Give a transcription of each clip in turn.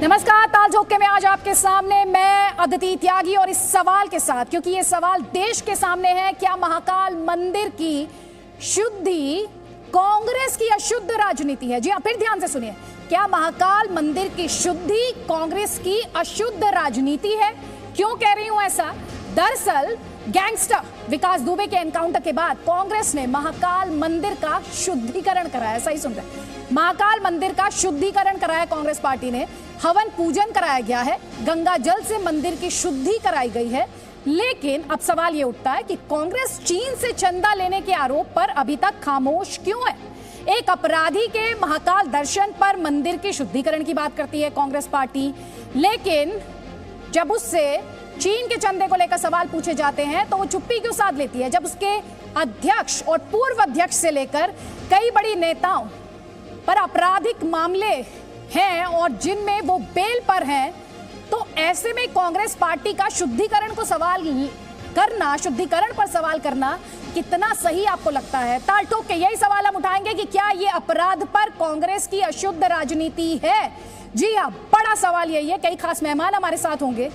नमस्कार, ताल झोंके में आज आपके सामने मैं अदिति त्यागी और इस सवाल के साथ, क्योंकि ये सवाल देश के सामने है, क्या महाकाल मंदिर की शुद्धि कांग्रेस की अशुद्ध राजनीति है? जी हाँ, फिर ध्यान से सुनिए। क्या महाकाल मंदिर की शुद्धि कांग्रेस की अशुद्ध राजनीति है? क्यों कह रही हूं ऐसा? दरअसल गैंगस्टर विकास दुबे के एनकाउंटर के बाद कांग्रेस ने महाकाल मंदिर का शुद्धिकरण कराया। सही सुन रहे हैं, महाकाल मंदिर का शुद्धिकरण कराया कांग्रेस पार्टी ने। हवन पूजन कराया गया है, गंगा जल से मंदिर की शुद्धि कराई गई है। लेकिन अब सवाल ये उठता है कि कांग्रेस चीन से चंदा लेने के आरोप पर अभी तक खामोश क्यों है? एक अपराधी के महाकाल दर्शन पर मंदिर के शुद्धिकरण की बात करती है कांग्रेस पार्टी, लेकिन जब उससे चीन के चंदे को लेकर सवाल पूछे जाते हैं तो वो चुप्पी क्यों साध लेती है? जब उसके अध्यक्ष और पूर्व अध्यक्ष से लेकर कई बड़ी नेताओं पर आपराधिक मामले हैं और जिनमें वो बेल पर हैं, तो ऐसे में कांग्रेस पार्टी का शुद्धिकरण पर सवाल करना कितना सही आपको लगता है? ताल ठोक के यही सवाल हम उठाएंगे कि क्या ये अपराध पर कांग्रेस की अशुद्ध राजनीति है? जी हाँ, बड़ा सवाल यही है। कई खास मेहमान हमारे साथ होंगे।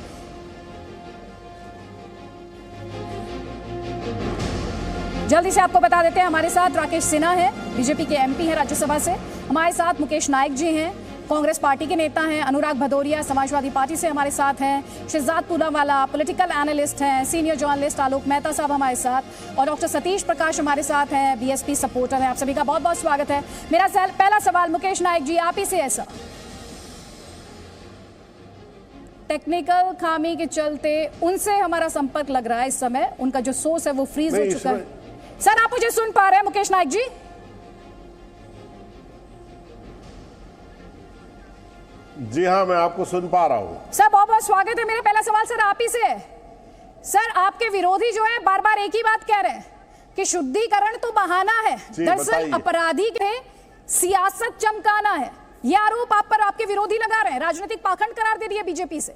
जल्दी से आपको बता देते हैं, हमारे साथ राकेश सिन्हा है, बीजेपी के एमपी हैं राज्यसभा से। हमारे साथ मुकेश नायक जी हैं, कांग्रेस पार्टी के नेता हैं। अनुराग भदौरिया समाजवादी पार्टी से हमारे साथ हैं। शहजाद पूनावाला पॉलिटिकल एनालिस्ट हैं। सीनियर जर्नलिस्ट आलोक मेहता साहब हमारे साथ, और डॉक्टर सतीश प्रकाश हमारे साथ हैं, बीएसपी सपोर्टर हैं। आप सभी का बहुत बहुत स्वागत है। मेरा पहला सवाल मुकेश नायक जी, आप ही से है। सर, टेक्निकल खामी के चलते उनसे हमारा संपर्क लग रहा है इस समय, उनका जो सोर्स है वो फ्रीज हो चुका है। सर, आप मुझे सुन पा रहे हैं मुकेश नायक जी? जी हाँ, मैं आपको सुन पा रहा हूँ। सर, बहुत बहुत स्वागत है। मेरा पहला सवाल सर आप ही से है। सर, आपके विरोधी जो है बार बार एक ही बात कह रहे हैं कि शुद्धिकरण तो बहाना है, दरअसल अपराधी के सियासत चमकाना है। यह आरोप आप पर आपके विरोधी लगा रहे हैं, राजनीतिक पाखंड करार दे दिया बीजेपी से।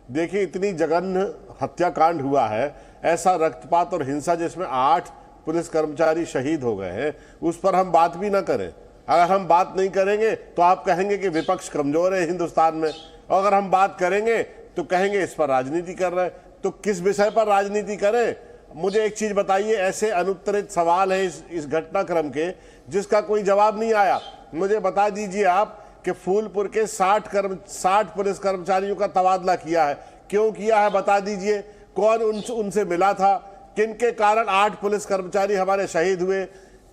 देखिए, इतनी जघन्य हत्याकांड हुआ है, ऐसा रक्तपात और हिंसा जिसमें 8 पुलिस कर्मचारी शहीद हो गए हैं, उस पर हम बात भी ना करें। अगर हम बात नहीं करेंगे तो आप कहेंगे कि विपक्ष कमजोर है हिंदुस्तान में, और अगर हम बात करेंगे तो कहेंगे इस पर राजनीति कर रहे हैं। तो किस विषय पर राजनीति करें? मुझे एक चीज बताइए, ऐसे अनुत्तरित सवाल है इस घटनाक्रम के जिसका कोई जवाब नहीं आया। मुझे बता दीजिए आप कि फूलपुर के 60 पुलिस कर्मचारियों का तबादला किया है, क्यों किया है बता दीजिए। कौन उनसे मिला था? किनके कारण 8 पुलिस कर्मचारी हमारे शहीद हुए?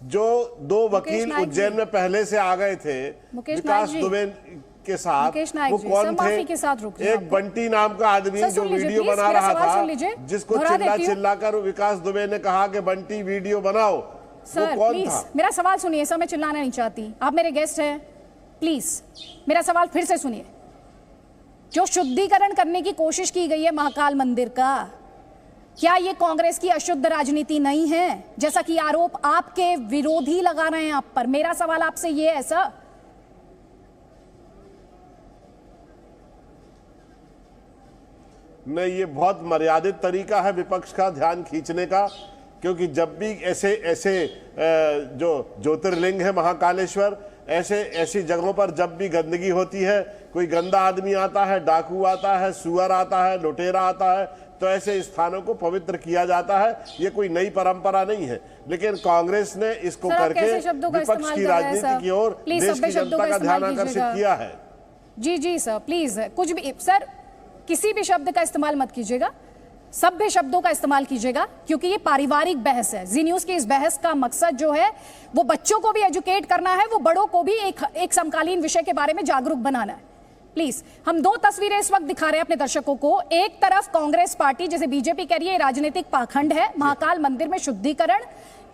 जो 2 वकील उज्जैन में पहले से आ गए थे विकास दुबे के साथ, वो कौन थे? एक बंटी नाम का आदमी जो वीडियो बना रहा था, जिसको चिल्ला कर विकास दुबे ने कहा कि बंटी वीडियो बनाओ। सर प्लीज मेरा सवाल सुनिए। सर, मैं चिल्लाना नहीं चाहती, आप मेरे गेस्ट हैं, प्लीज मेरा सवाल फिर से सुनिए। जो शुद्धिकरण करने की कोशिश की गई है महाकाल मंदिर का, क्या ये कांग्रेस की अशुद्ध राजनीति नहीं है, जैसा कि आरोप आपके विरोधी लगा रहे हैं आप पर? मेरा सवाल आपसे ये है सर। नहीं, ये बहुत मर्यादित तरीका है विपक्ष का ध्यान खींचने का, क्योंकि जब भी ऐसे जो ज्योतिर्लिंग है महाकालेश्वर, ऐसी जगहों पर जब भी गंदगी होती है, कोई गंदा आदमी आता है, डाकू आता है, सुअर आता है, लुटेरा आता है, तो ऐसे स्थानों को पवित्र किया जाता है। ये कोई नई परंपरा नहीं है, लेकिन कांग्रेस ने इसको करके विपक्ष की राजनीति की ओर देश की जनता का ध्यान आकर्षित किया है। जी जी सर, प्लीज कुछ भी सर, किसी भी शब्द का इस्तेमाल मत कीजिएगा, सभ्य शब्दों का इस्तेमाल कीजिएगा, क्योंकि ये पारिवारिक बहस है। जी न्यूज की इस बहस का मकसद जो है वो बच्चों को भी एजुकेट करना है, वो बड़ों को भी एक समकालीन विषय के बारे में जागरूक बनाना है। प्लीज, हम 2 तस्वीरें इस वक्त दिखा रहे हैं अपने दर्शकों को। एक तरफ कांग्रेस पार्टी, जैसे बीजेपी कह रही है राजनीतिक पाखंड है, महाकाल मंदिर में शुद्धिकरण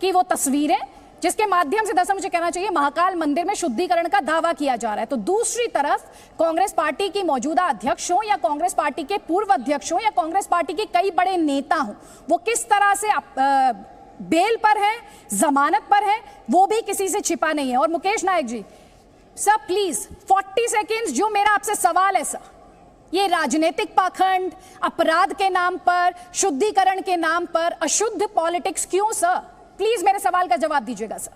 की वो तस्वीरें, जिसके माध्यम से दरअसल मुझे कहना चाहिए महाकाल मंदिर में शुद्धिकरण का दावा किया जा रहा है। तो दूसरी तरफ कांग्रेस पार्टी की मौजूदा अध्यक्ष हो या कांग्रेस पार्टी के पूर्व अध्यक्ष हो या कांग्रेस पार्टी के कई बड़े नेता हो, वो किस तरह से बेल पर है, जमानत पर है, वो भी किसी से छिपा नहीं है। और मुकेश नायक जी, सर प्लीज 40 सेकेंड्स, जो मेरा आपसे सवाल है सर, ये राजनीतिक पाखंड, अपराध के नाम पर, शुद्धिकरण के नाम पर अशुद्ध पॉलिटिक्स क्यों सर? प्लीज मेरे सवाल का जवाब दीजिएगा सर।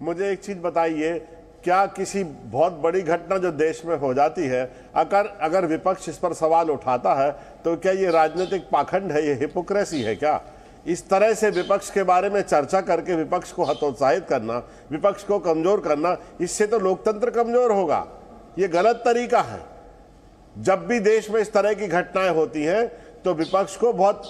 मुझे एक चीज बताइए, क्या किसी बहुत बड़ी घटना जो देश में हो जाती है, अगर विपक्ष इस पर सवाल उठाता है तो क्या ये राजनीतिक पाखंड है, ये हिपोक्रेसी है क्या? इस तरह से विपक्ष के बारे में चर्चा करके विपक्ष को हतोत्साहित करना, विपक्ष को कमजोर करना, इससे तो लोकतंत्र कमजोर होगा। ये गलत तरीका है। जब भी देश में इस तरह की घटनाएं होती हैं तो विपक्ष को बहुत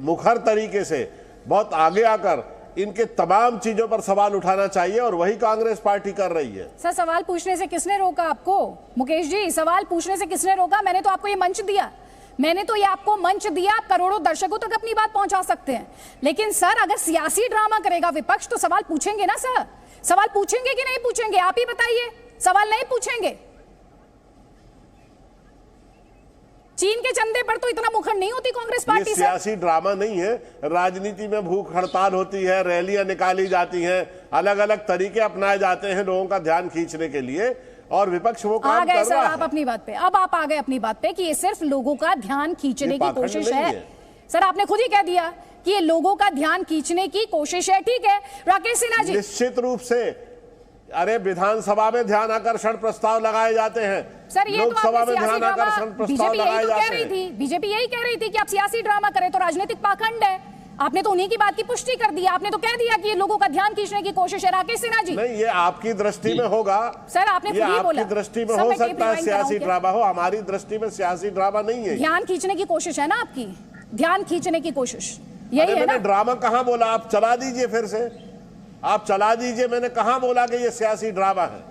मुखर तरीके से, बहुत आगे आकर इनके तमाम चीजों पर सवाल उठाना चाहिए, और वही कांग्रेस पार्टी कर रही है। सर, सवाल पूछने से किसने रोका आपको? मुकेश जी, सवाल पूछने से किसने रोका? मैंने तो आपको ये मंच दिया, मैंने तो ये आपको मंच दिया, आप करोड़ों दर्शकों तक अपनी बात पहुंचा सकते हैं। लेकिन सर, अगर सियासी ड्रामा करेगा विपक्ष तो सवाल पूछेंगे ना सर? सवाल पूछेंगे कि नहीं पूछेंगे? आप ही बताइए। सवाल नहीं पूछेंगे? चीन के चंदे पर तो इतना मुखर नहीं होती कांग्रेस पार्टी। ये सियासी ड्रामा नहीं है। राजनीति में भूख हड़ताल होती है, रैलियां निकाली जाती हैं, अलग अलग तरीके अपनाए जाते हैं लोगों का ध्यान खींचने के लिए, और विपक्ष वो काम कर रहा है। सर, आप अपनी बात पे, अब आप आ गए अपनी बात पे कि ये सिर्फ लोगों का ध्यान खींचने की कोशिश है। सर, आपने खुद ही कह दिया कि ये लोगों का ध्यान खींचने की कोशिश है। ठीक है राकेश सिन्हा जी, निश्चित रूप से। अरे विधानसभा में ध्यान आकर्षण प्रस्ताव लगाए जाते हैं सर, ये लोकसभा तो में ध्यान आकर्षण प्रस्ताव लगाए जाते हैं। बीजेपी यही कह रही थी कि आप सियासी ड्रामा करें तो राजनीतिक पाखंड है। आपने तो उन्हीं की बात की पुष्टि कर दी। आपने तो कह दिया कि ये लोगों का ध्यान खींचने की कोशिश है। राकेश सिन्हा जी, नहीं, ये आपकी दृष्टि में होगा सर, आपने खुद ही बोला, आपकी दृष्टि में हो सकता है सियासी ड्रामा हो, हमारी दृष्टि में सियासी ड्रामा नहीं है। ध्यान खींचने की कोशिश है ना आपकी, ध्यान खींचने की कोशिश यही है ना? ड्रामा कहाँ बोला? आप चला दीजिए, फिर से आप चला दीजिए। मैंने कहाँ बोला कि ये सियासी ड्रामा है?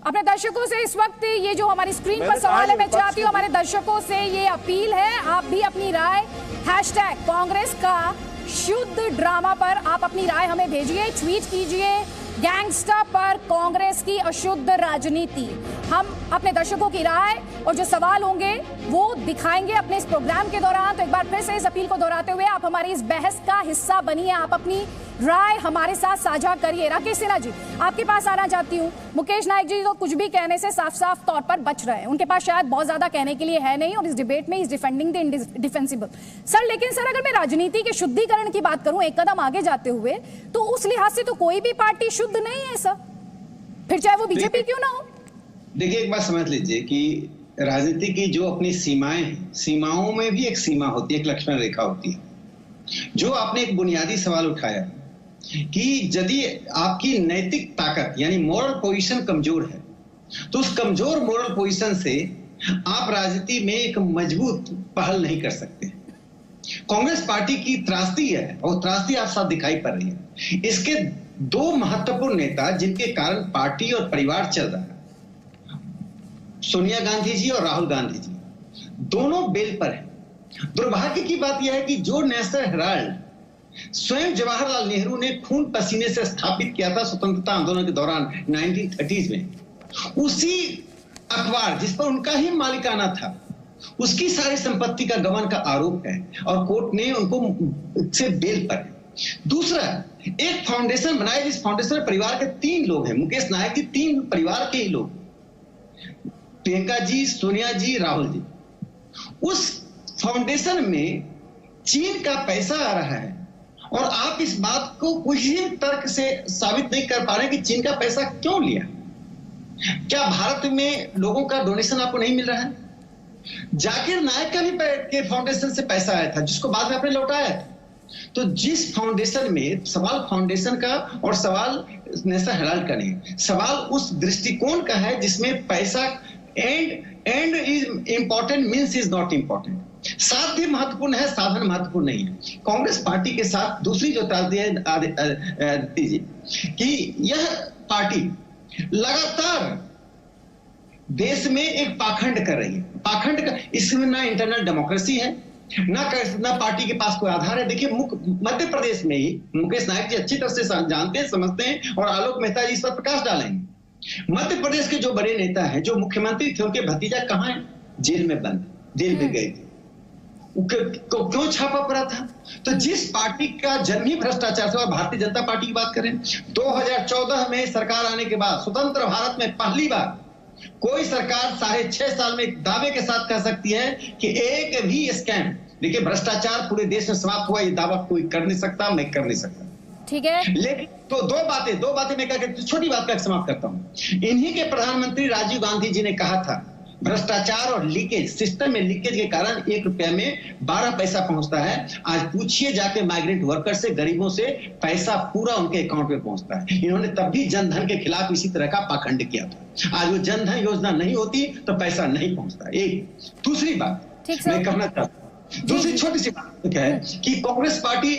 अपने दर्शकों से इस वक्त ये जो हमारी स्क्रीन पर सवाल है, मैं चाहती हूँ हमारे दर्शकों से ये अपील है, आप भी अपनी राय #कांग्रेस का शुद्ध ड्रामा पर आप अपनी राय हमें भेजिए, ट्वीट कीजिए गैंगस्टर पर कांग्रेस की अशुद्ध राजनीति। हम अपने दर्शकों की राय और जो सवाल होंगे वो दिखाएंगे अपने इस प्रोग्राम के दौरान। तो एक बार फिर से इस अपील को दोहराते हुए आप हमारी इस बहस का हिस्सा बनिए, आप अपनी राय हमारे साथ साझा करिए। राकेश सिन्हा जी, आपके पास आना चाहती हूँ। मुकेश नायक जी तो कुछ भी कहने से साफ साफ तौर पर बच रहे हैं, उनके पास शायद बहुत ज्यादा कहने के लिए है नहीं, और इस डिबेट में इज डिफेंडिंग द इंडिफेंसिबल। सर, लेकिन सर, अगर मैं राजनीति के शुद्धिकरण की बात करूं एक कदम आगे जाते हुए, तो उस लिहाज से तो कोई भी पार्टी शुद्ध नहीं है सर, फिर चाहे वो बीजेपी क्यों ना हो। देखिए, एक बात समझ लीजिए कि राजनीति की जो अपनी सीमाएं हैं, सीमाओं में भी एक सीमा होती है, एक लक्ष्मण रेखा होती है। जो आपने एक बुनियादी सवाल उठाया कि यदि आपकी नैतिक ताकत यानी मोरल पोजीशन कमजोर है, तो उस कमजोर मोरल पोजीशन से आप राजनीति में एक मजबूत पहल नहीं कर सकते। कांग्रेस पार्टी की त्रासदी है, और त्रासदी आप साथ दिखाई पड़ रही है। इसके दो महत्वपूर्ण नेता जिनके कारण पार्टी और परिवार चल रहा है, सोनिया गांधी जी और राहुल गांधी जी, दोनों बेल पर हैं। दुर्भाग्य की बात यह है कि जो नेशनल हेराल्ड स्वयं जवाहरलाल नेहरू ने खून पसीने से स्थापित किया था स्वतंत्रता आंदोलन के दौरान 1930s में, उसी अखबार जिस पर उनका ही मालिकाना था, उसकी सारी संपत्ति का गबन का आरोप है, और कोर्ट ने उनको से बेल पर है। दूसरा, एक फाउंडेशन बनाया जिस फाउंडेशन में परिवार के 3 लोग हैं, मुकेश नायक जी 3 परिवार के ही लोग, प्रियंका जी, सोनिया जी, राहुल जी। उस फाउंडेशन में चीन का पैसा आ रहा है, और आप इस बात को किसी तर्क से साबित नहीं कर पा रहे कि चीन का पैसा क्यों लिया। क्या भारत में लोगों का डोनेशन आपको नहीं मिल रहा है? जाकिर नायक का भी के फाउंडेशन से पैसा आया था, जिसको बाद में आपने लौटाया था। तो जिस फाउंडेशन में, सवाल फाउंडेशन का और सवाल नेशनल हेराल्ड का नहीं, सवाल उस दृष्टिकोण का है जिसमें पैसा and is important means is not important. साध्य महत्वपूर्ण है, साधन महत्वपूर्ण नहीं है। कांग्रेस पार्टी के साथ दूसरी जो त्रासदी है आदित्य जी, कि यह पार्टी लगातार देश में एक पाखंड कर रही है। पाखंड का इसमें ना इंटरनल डेमोक्रेसी है, ना पार्टी के पास कोई आधार है। देखिए, मध्य प्रदेश में ही मुकेश नायक जी अच्छी तरह से जानते हैं, समझते हैं, और आलोक मेहता जी इस पर प्रकाश डालेंगे। मध्य प्रदेश के जो बड़े नेता हैं, जो मुख्यमंत्री थे, उनके भतीजा कहां है? जेल में बंद, जेल में गए थे। क्यों छापा पड़ा था? तो जिस पार्टी का जन्म ही भ्रष्टाचार से, और भारतीय जनता पार्टी की बात करें, 2014 में सरकार आने के बाद स्वतंत्र भारत में पहली बार कोई सरकार 6.5 साल में एक दावे के साथ कह सकती है कि एक भी स्कैम, देखिए भ्रष्टाचार पूरे देश में समाप्त हुआ, ये दावा कोई कर नहीं सकता, मैं कर नहीं सकता। ठीक है, लेकिन तो दो बातें मैं क्या कहती हूँ, छोटी बात का समाप्त करता हूं। इन्हीं के प्रधानमंत्री राजीव गांधी जी ने कहा था भ्रष्टाचार और लीकेज, सिस्टम में लीकेज के कारण 1 रुपया में 12 पैसा पहुंचता है। आज पूछिए जाके माइग्रेंट वर्कर से, गरीबों से, पैसा पूरा उनके अकाउंट में पहुंचता है। इन्होंने तब भी जनधन के खिलाफ इसी तरह का पाखंड किया था। आज वो जनधन योजना नहीं होती तो पैसा नहीं पहुंचता। एक दूसरी बात मैं कहना चाहता हूं, दूसरी छोटी सी बात क्या है कि कांग्रेस पार्टी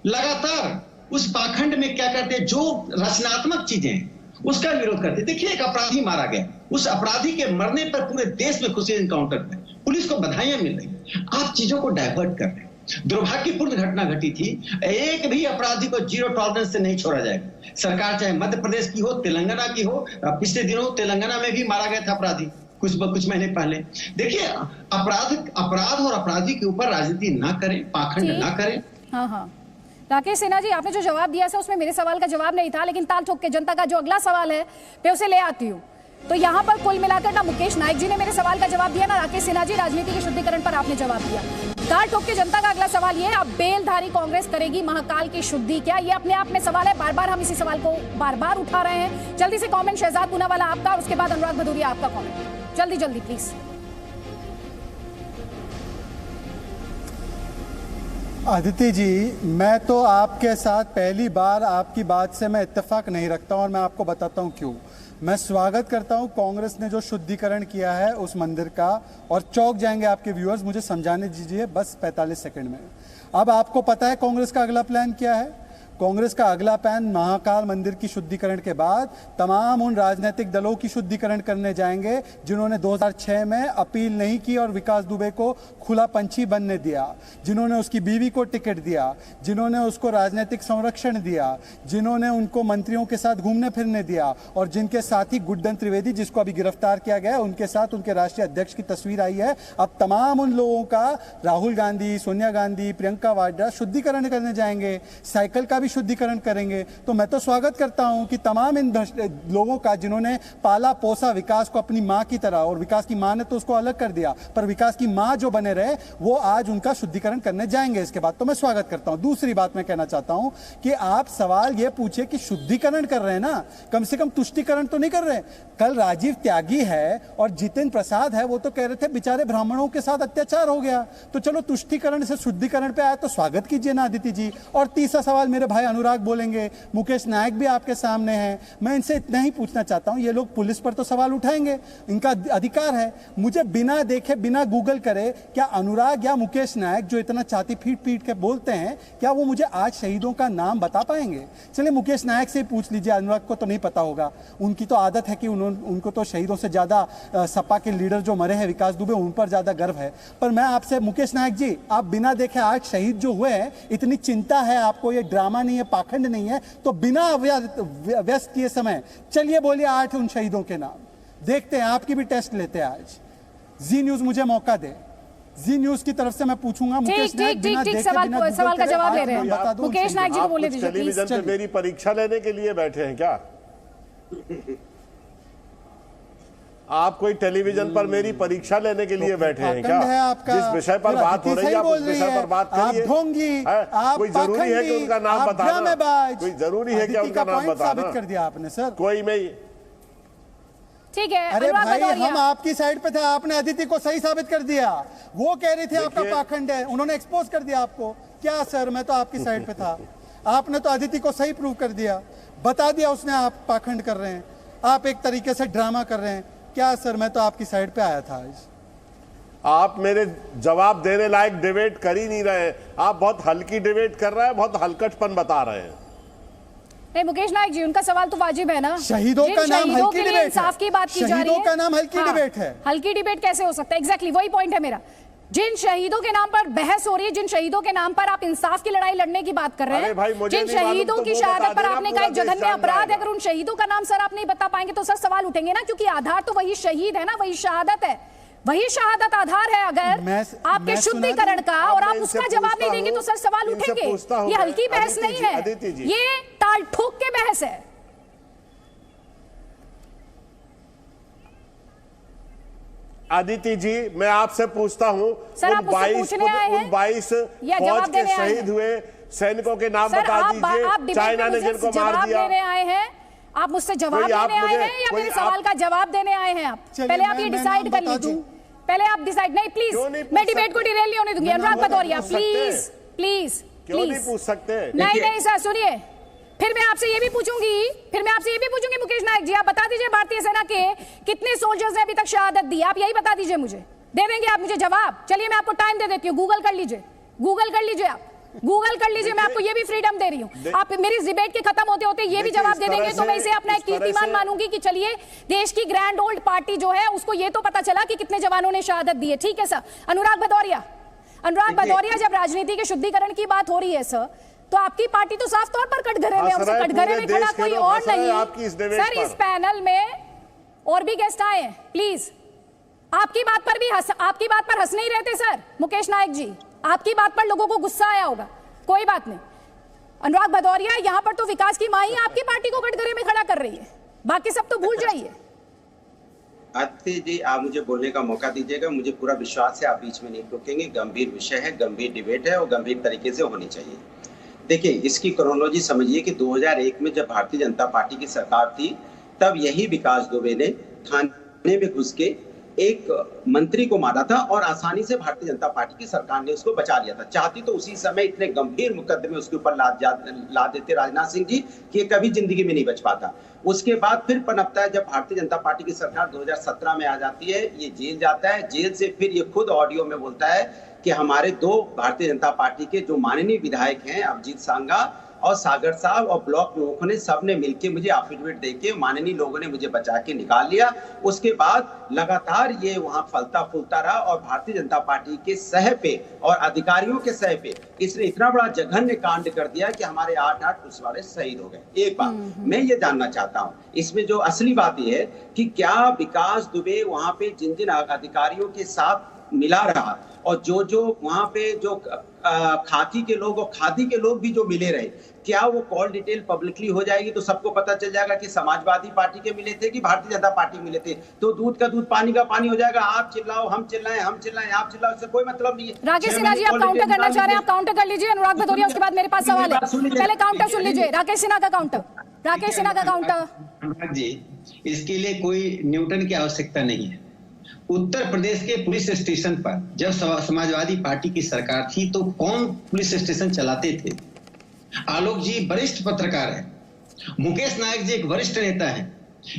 लगातार उस पाखंड में क्या करते हैं, जो रचनात्मक चीजें उसका विरोध करते। देखिए, एक अपराधी मारा गया, उस अपराधी के मरने पर पूरे देश में खुशी एनकाउंटर में पुलिस को बधाइयां मिल रही। आप चीजों को डाइवर्ट कर रहे हैं। दुर्भाग्यपूर्ण घटना घटी थी, एक भी अपराधी को जीरो टॉलरेंस से नहीं छोड़ा जाएगा। सरकार चाहे मध्य प्रदेश की हो, तेलंगाना की हो, पिछले दिनों तेलंगाना में भी मारा गया था अपराधी कुछ महीने पहले। देखिए, अपराध और अपराधी के ऊपर राजनीति ना करें, पाखंड ना करें। हाँ, राकेश सिन्हा जी, आपने जो जवाब दिया था उसमें मेरे सवाल का जवाब नहीं था, लेकिन ताल ठोक के जनता का जो अगला सवाल है मैं उसे ले आती हूँ। तो यहाँ पर कुल मिलाकर ना मुकेश नायक जी ने मेरे सवाल का जवाब दिया, ना राकेश सिन्हा जी राजनीति के शुद्धिकरण पर आपने जवाब दिया। ताल ठोक के जनता का अगला सवाल ये है, अब बेलधारी कांग्रेस करेगी महाकाल की शुद्धि क्या? ये अपने आप में सवाल है, बार बार हम इसी सवाल को बार बार उठा रहे हैं। जल्दी से कॉमेंट शहजाद पूनावाला आपका, और उसके बाद अनुराग भदौरिया आपका कॉमेंट, जल्दी प्लीज। अदिति जी, मैं तो आपके साथ पहली बार आपकी बात से मैं इत्तेफाक नहीं रखता हूं, और मैं आपको बताता हूं क्यों। मैं स्वागत करता हूं कांग्रेस ने जो शुद्धिकरण किया है उस मंदिर का, और चौंक जाएंगे आपके व्यूअर्स, मुझे समझाने दीजिए बस 45 सेकंड में। अब आपको पता है कांग्रेस का अगला प्लान क्या है? कांग्रेस का अगला प्लान महाकाल मंदिर की शुद्धिकरण के बाद तमाम उन राजनीतिक दलों की शुद्धिकरण करने जाएंगे जिन्होंने 2006 में अपील नहीं की और विकास दुबे को खुला पंछी बनने दिया, जिन्होंने उसकी बीवी को टिकट दिया, जिन्होंने उसको राजनीतिक संरक्षण दिया, जिन्होंने उनको मंत्रियों के साथ घूमने फिरने दिया, और जिनके साथ ही गुड्डन त्रिवेदी, जिसको अभी गिरफ्तार किया गया, उनके साथ उनके राष्ट्रीय अध्यक्ष की तस्वीर आई है। अब तमाम उन लोगों का राहुल गांधी, सोनिया गांधी, प्रियंका वाड्रा शुद्धिकरण करने जाएंगे, साइकिल का शुद्धिकरण करेंगे। तो मैं तो स्वागत करता हूं कि तमाम इन लोगों का जिन्होंने पाला पोसा विकास को अपनी मां की तरह, और विकास की मां ने तो उसको अलग कर दिया, पर विकास की मां जो बने रहे वो आज उनका शुद्धिकरण करने जाएंगे इसके बाद। तो मैं स्वागत करता हूं। दूसरी बात मैं कहना चाहता हूं कि आप सवाल ये पूछे कि शुद्धिकरण कर रहे हैं ना, कम से कम तुष्टिकरण तो नहीं कर रहे। कल राजीव त्यागी है और जितेंद्र प्रसाद है, वो तो कह रहे थे बेचारे ब्राह्मणों के साथ अत्याचार हो गया, तो चलो तुष्टिकरण से शुद्धिकरण पे आया तो स्वागत कीजिए ना अदिति जी। और तीसरा सवाल मेरे भाई अनुराग बोलेंगे, मुकेश नायक भी आपके सामने हैं, मैं इनसे इतना ही पूछना चाहता हूं, ये लोग पुलिस पर तो सवाल उठाएंगे, इनका अधिकार है। मुझे बिना देखे, बिना गूगल करे, क्या अनुराग या मुकेश नायक जो इतना छाती पीट पीट के बोलते हैं, क्या वो मुझे आज शहीदों का नाम बता पाएंगे? चलिए मुकेश नायक से ही पूछ लीजिए, अनुराग को तो नहीं पता होगा, उनकी तो आदत है कि उनको तो शहीदों से ज्यादा सपा के लीडर जो मरे हैं विकास दुबे, उन पर ज्यादा गर्व है। पर मैं आपसे, मुकेश नायक जी, आप बिना देखे आज शहीद जो हुए हैं, इतनी चिंता है आपको, ये ड्रामा नहीं है, पाखंड नहीं है, तो बिना व्यस्त किए समय चलिए बोलिए 8 उन शहीदों के नाम, देखते हैं, आपकी भी टेस्ट लेते हैं आज। जी न्यूज मुझे मौका दे, जी न्यूज की तरफ से मैं पूछूंगा। मुकेश नायक बिना देखे, बिना सवाल का जवाब ले रहे हैं, मुकेश नायक जी को बोले दीजिए। टेलीविजन पे मेरी परीक्षा लेने के लिए बैठे हैं क्या? आप कोई टेलीविजन पर मेरी परीक्षा लेने के लिए बैठे हैं क्या? जिस विषय पर बात हो रही है आप उस विषय पर बात करिए। कोई जरूरी है कि उनका नाम बताना? कोई जरूरी है कि उनका नाम बताना? साबित कर दिया आपने सर। कोई मैं, ठीक है। अरे भाई, हम आपकी साइड पे थे, आपने अदिति को सही साबित कर दिया। वो कह रही थी आपका पाखंड है, उन्होंने एक्सपोज कर दिया आपको। क्या सर, मैं तो आपकी साइड पे था, आपने तो अदिति को सही प्रूव कर दिया, बता दिया उसने आप पाखंड कर रहे हैं, आप एक तरीके से ड्रामा कर रहे हैं। क्या सर, मैं तो आपकी साइड पे आया था आज। आप मेरे जवाब देने लायक डिबेट कर ही नहीं रहे, आप बहुत हल्की डिबेट कर रहे हैं, बहुत हल्कटपन बता रहे हैं। नहीं मुकेश नायक जी, उनका सवाल तो वाजिब है ना। शहीदों का नाम हल्की डिबेट है, इंसाफ की बात की जा रही है। शहीदों का नाम हल्की डिबेट है। हल्की डिबेट कैसे हो सकता है? एग्जैक्टली वही पॉइंट है मेरा। जिन शहीदों के नाम पर बहस हो रही है, जिन शहीदों के नाम पर आप इंसाफ की लड़ाई लड़ने की बात कर रहे हैं, जिन शहीदों की शहादत पर आपने कहा जघन्य अपराध है, अगर उन शहीदों का नाम सर आप नहीं बता पाएंगे तो सर सवाल उठेंगे ना, क्योंकि आधार तो वही शहीद है ना, वही शहादत है, वही शहादत आधार है। अगर आपके शुद्धिकरण का और आप उसका जवाब नहीं देंगे तो सर सवाल उठेंगे। ये हल्की बहस नहीं है, ये ताल ठोक के बहस है। अदिति जी, मैं आपसे पूछता हूं, उन 22 फौज के शहीद हुए सैनिकों के नाम बता दीजिए, चाइना ने जिनको मार दिया। देने आए हैं आप, मुझसे जवाब देने आए हैं या मेरे सवाल का जवाब देने आए हैं आप? पहले आप ये डिसाइड कर लीजिए, पहले आप डिसाइड। नहीं प्लीज, मैं डिबेट को डिरेल नहीं होने दूंगी। अनुराग भदौरिया प्लीज प्लीज क्यों नहीं पूछ सकते? नहीं सर सुनिए, फिर मैं आपसे ये भी पूछूंगी मुकेश नायक जी, आप बता दीजिए भारतीय सेना के कितने सोल्जर्स ने अभी तक शहादत दी, आप यही बता दीजिए मुझे। दे देंगे आप मुझे जवाब? चलिए मैं आपको टाइम दे देती हूँ, गूगल कर लीजिए आप गूगल कर लीजिए, मैं आपको ये भी फ्रीडम दे रही हूँ। आप मेरी डिबेट के खत्म होते होते ये भी जवाब दे देंगे तो मैं इसे अपना एक कीर्तिमान मानूंगी कि चलिए देश की ग्रैंड ओल्ड पार्टी जो है उसको ये तो पता चला कि कितने जवानों ने शहादत दी है। ठीक है सर। अनुराग भदौरिया, जब राजनीति के शुद्धिकरण की बात हो रही है सर, तो आपकी पार्टी तो साफ तौर पर कटघरे में, कटघरे में खड़ा कोई और नहीं। सर इस पैनल में और भी गेस्ट आए हैं, प्लीज आपकी बात पर हंस नहीं रहते सर। मुकेश नायक जी, आपकी बात पर लोगों को गुस्सा आया होगा, कोई बात नहीं। अनुराग भदौरिया, यहां पर तो विकास की मां ही आपकी पार्टी को कटघरे में खड़ा कर रही है, बाकी सब तो भूल जाइए। आदित्य जी, आप मुझे बोलने का मौका दीजिएगा, मुझे पूरा विश्वास है आप बीच में नहीं टोकेंगे। गंभीर विषय है, गंभीर डिबेट है और गंभीर तरीके से होनी चाहिए। देखिए, इसकी क्रोनोलॉजी समझिए कि 2001 में जब भारतीय जनता पार्टी की सरकार थी, तब यही विकास दुबे ने थाने में घुस के एक मंत्री को मारा था और आसानी से भारतीय जनता पार्टी की सरकार ने उसको बचा लिया था। चाहती तो उसी समय इतने गंभीर मुकदमे उसके ऊपर ला देते राजनाथ सिंह जी कि कभी जिंदगी में नहीं बच पाता। उसके बाद फिर पनपता है, जब भारतीय जनता पार्टी की सरकार 2017 में आ जाती है, ये जेल जाता है। जेल से फिर ये खुद ऑडियो में बोलता है कि हमारे 2 भारतीय जनता पार्टी के जो माननीय विधायक हैं, अभिजीत सांगा और सागर साहब और ब्लॉक प्रमुखों ने सबने मिलकर मुझे एफिडेविट देके माननीय लोगों ने मुझे बचा के निकाल लिया। उसके बाद लगातार ये वहां फलता फूलता रहा और भारतीय जनता पार्टी के सह पे और अधिकारियों के सह पे इसने इतना बड़ा जघन्य कांड कर दिया कि हमारे 8 पुलिस वाले शहीद हो गए। एक बात मैं ये जानना चाहता हूँ, इसमें जो असली बात यह है कि क्या विकास दुबे वहां पे जिन अधिकारियों के साथ मिला रहा और जो वहां पे जो खाकी के लोग और खादी के लोग भी जो मिले रहे, क्या वो कॉल डिटेल पब्लिकली हो जाएगी तो सबको पता चल जाएगा कि समाजवादी पार्टी के मिले थे कि भारतीय जनता पार्टी मिले थे? तो दूध का दूध पानी का पानी हो जाएगा। आप चिल्लाओ, हम चिल्लाएं, आप चिल्लाओ, इससे कोई मतलब नहीं है। राकेश सिन्हा जी, आप काउंटर करना चाह रहे हैं, आप काउंटर कर लीजिए। अनुराग भदौरिया, उसके बाद मेरे पास सवाल है, पहले काउंटर सुन लीजिए। राकेश सिन्हा का काउंटर। जी, इसके लिए कोई न्यूटन की आवश्यकता नहीं है। उत्तर प्रदेश के पुलिस स्टेशन पर जब समाजवादी पार्टी की सरकार थी तो कौन पुलिस स्टेशन चलाते थे? आलोक जी वरिष्ठ पत्रकार है, मुकेश नायक जी एक वरिष्ठ नेता है।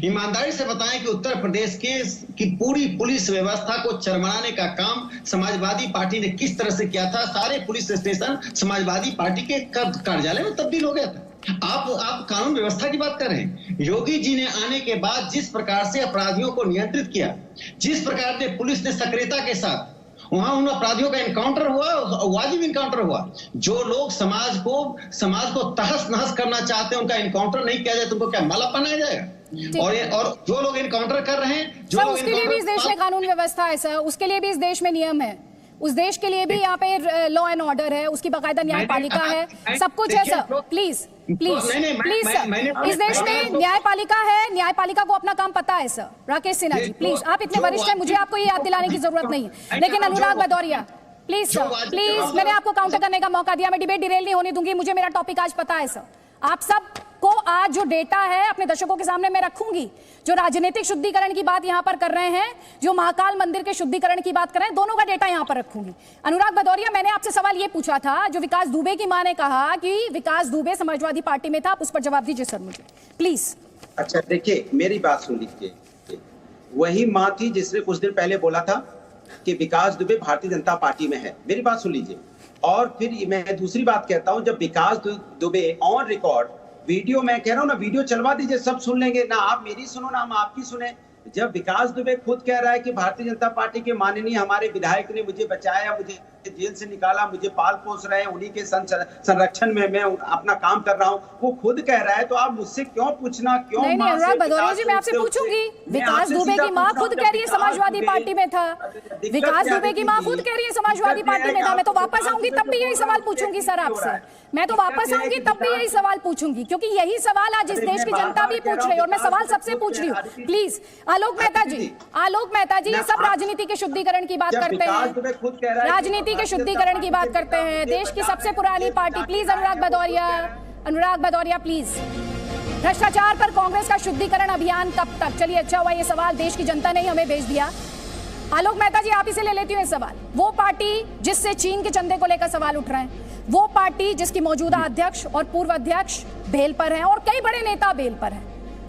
ईमानदारी से बताएं कि उत्तर प्रदेश की पूरी पुलिस व्यवस्था को चरमराने का काम समाजवादी पार्टी ने किस तरह से किया था। सारे पुलिस स्टेशन समाजवादी पार्टी के कार्यालय में तब्दील हो गया था। आप कानून व्यवस्था की बात कर रहे हैं। योगी जी ने आने के बाद जिस प्रकार से अपराधियों को नियंत्रित किया, जिस प्रकार से पुलिस ने सक्रियता के साथ वहां उन अपराधियों का एनकाउंटर हुआ, वाजिब एनकाउंटर हुआ। जो लोग समाज को तहस नहस करना चाहते हैं, उनका एनकाउंटर नहीं किया जाए तो उनको क्या माला पहनाया जाएगा? और जो लोग एनकाउंटर कर रहे हैं, जो उसके लिए भी इस देश में कानून व्यवस्था है सर, उसके लिए भी इस देश में नियम है, उस देश के लिए भी यहाँ पे लॉ एंड ऑर्डर है, उसकी बाकायदा न्यायपालिका है, सब कुछ है सर। प्लीज सर, इस देश में न्यायपालिका है, न्यायपालिका को अपना काम पता है सर। राकेश सिन्हा जी प्लीज, आप इतने वरिष्ठ हैं, मुझे आपको ये याद दिलाने की जरूरत नहीं है। लेकिन अनुराग भदौरिया प्लीज सर, प्लीज, मैंने आपको काउंटर करने का मौका दिया, मैं डिबेट डिरेल नहीं होने दूंगी, मुझे मेरा टॉपिक आज पता है सर। आप सब को आज जो डेटा है अपने दर्शकों के सामने मैं रखूंगी। जो राजनीतिक शुद्धिकरण की बात यहां पर कर रहे हैं, जो महाकाल मंदिर के शुद्धिकरण की बात कर रहे हैं, दोनों का डेटा यहां पर रखूंगी। अनुराग भदौरिया, मैंने आपसे सवाल ये पूछा था, जो विकास दुबे की मां ने कहा कि विकास दुबे समाजवादी पार्टी में था, आप उस पर जवाब दीजिए सर मुझे प्लीज। अच्छा देखिए, मेरी बात सुन लीजिए। वही मां थी जिसने कुछ दिन पहले बोला था कि विकास दुबे भारतीय जनता पार्टी में है। मेरी बात सुन लीजिए। और फिर मैं दूसरी बात कहता हूं, जब विकास दुबे ऑन रिकॉर्ड वीडियो, मैं कह रहा हूं ना, वीडियो चलवा दीजिए, सब सुन लेंगे ना, आप मेरी सुनो ना हम आपकी सुने। जब विकास दुबे खुद कह रहा है कि भारतीय जनता पार्टी के माननीय हमारे विधायक ने मुझे बचाया, मुझे जेल से निकाला, मुझे पाल पोस रहे हैं, उन्हीं के संरक्षण में मैं अपना काम कर रहा हूं, वो खुद कह रहा है, तो आप मुझसे क्यों पूछना? क्यों? नहीं, अनुराग भदौरिया जी, मैं आपसे पूछूंगी। विकास दुबे की मां खुद कह रही है समाजवादी पार्टी में था, विकास दुबे की मां खुद कह रही है समाजवादी पार्टी में था। मैं तो वापस आऊंगी तब भी यही सवाल पूछूंगी सर आपसे, मैं तो वापस आऊंगी तब भी यही सवाल पूछूंगी, क्योंकि यही सवाल आज इस देश की जनता भी पूछ रही है और मैं सवाल सबसे पूछ रही हूँ। प्लीज आलोक मेहता जी, ये सब राजनीति के शुद्धिकरण की बात करते हैं, राजनीति के शुद्धिकरण की बात करते हैं, देश की सबसे पुरानी party, please Anurag Bhadauria please, भ्रष्टाचार पर कांग्रेस का शुद्धिकरण अभियान कब तक? चलिए, अच्छा हुआ ये सवाल देश की जनता ने हमें भेज दिया। आलोक मेहता जी, आप इसे ले लेती हूँ ये सवाल। वो पार्टी जिससे चीन के चंदे को लेकर सवाल उठ रहे हैं, वो पार्टी जिसकी मौजूदा अध्यक्ष और पूर्व अध्यक्ष बेल पर हैं और कई बड़े नेता बेल पर हैं,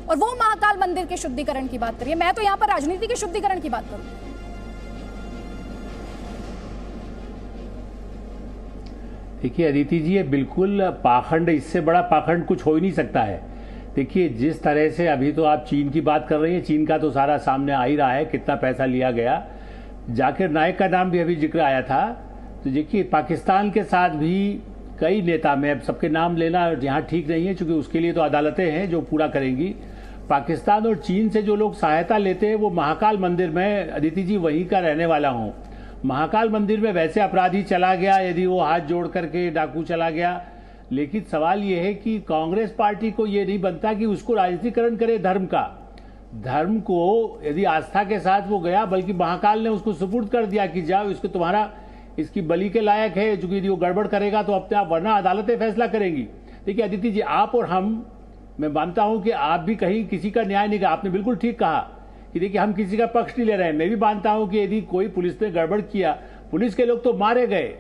और वो महाकाल मंदिर के शुद्धिकरण की बात करिए। मैं तो यहाँ पर राजनीति के शुद्धिकरण की बात करूँ। देखिए अदिति जी, ये बिल्कुल पाखंड, इससे बड़ा पाखंड कुछ हो ही नहीं सकता है। देखिए जिस तरह से अभी तो आप चीन की बात कर रही हैं, चीन का तो सारा सामने आ ही रहा है, कितना पैसा लिया गया। जाकिर नाइक का नाम भी अभी जिक्र आया था। तो देखिए पाकिस्तान के साथ भी कई नेता, मैं सबके नाम लेना यहाँ ठीक नहीं है क्योंकि उसके लिए तो अदालतें हैं जो पूरा करेंगी। पाकिस्तान और चीन से जो लोग सहायता लेते हैं वो महाकाल मंदिर में, अदिति जी वहीं का रहने वाला हूँ, महाकाल मंदिर में वैसे अपराधी चला गया, यदि वो हाथ जोड़ करके डाकू चला गया, लेकिन सवाल ये है कि कांग्रेस पार्टी को ये नहीं बनता कि उसको राजनीतिकरण करे धर्म का। धर्म को यदि आस्था के साथ वो गया, बल्कि महाकाल ने उसको सुपुर्द कर दिया कि जाओ इसको, तुम्हारा इसकी बलि के लायक है, चूंकि यदि वो गड़बड़ करेगा तो अपने आप, वरना अदालतें फैसला करेंगी। देखिए अदिति जी, आप और हम, मैं मानता हूं कि आप भी कहीं किसी का न्याय नहीं, आपने बिल्कुल ठीक कहा कि देखिए हम किसी का पक्ष नहीं ले रहे हैं। मैं भी मानता हूं कि यदि कोई पुलिस ने गड़बड़ किया, पुलिस के लोग तो मारे गए,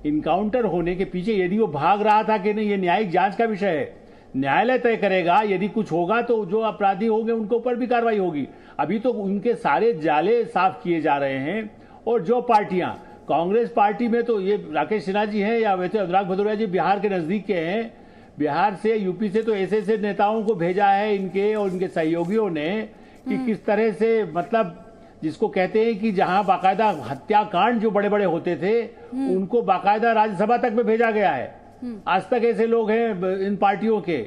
इनकाउंटर होने के पीछे यदि वो भाग रहा था कि नहीं, ये न्यायिक जांच का विषय है, न्यायालय तय करेगा। यदि कुछ होगा तो जो अपराधी होंगे उनके ऊपर भी कार्रवाई होगी। अभी तो उनके सारे जाले साफ किए जा रहे हैं। और जो पार्टियां, कांग्रेस पार्टी में तो ये राकेश सिन्हा जी हैं, या वैसे अनुराग भदौरिया जी बिहार के नजदीक के हैं, बिहार से यूपी से तो ऐसे ऐसे नेताओं को भेजा है इनके और इनके सहयोगियों ने कि किस तरह से, मतलब जिसको कहते हैं कि जहां बाकायदा हत्याकांड जो बड़े बड़े होते थे उनको बाकायदा राज्यसभा तक में भेजा गया है। आज तक ऐसे लोग हैं इन पार्टियों के।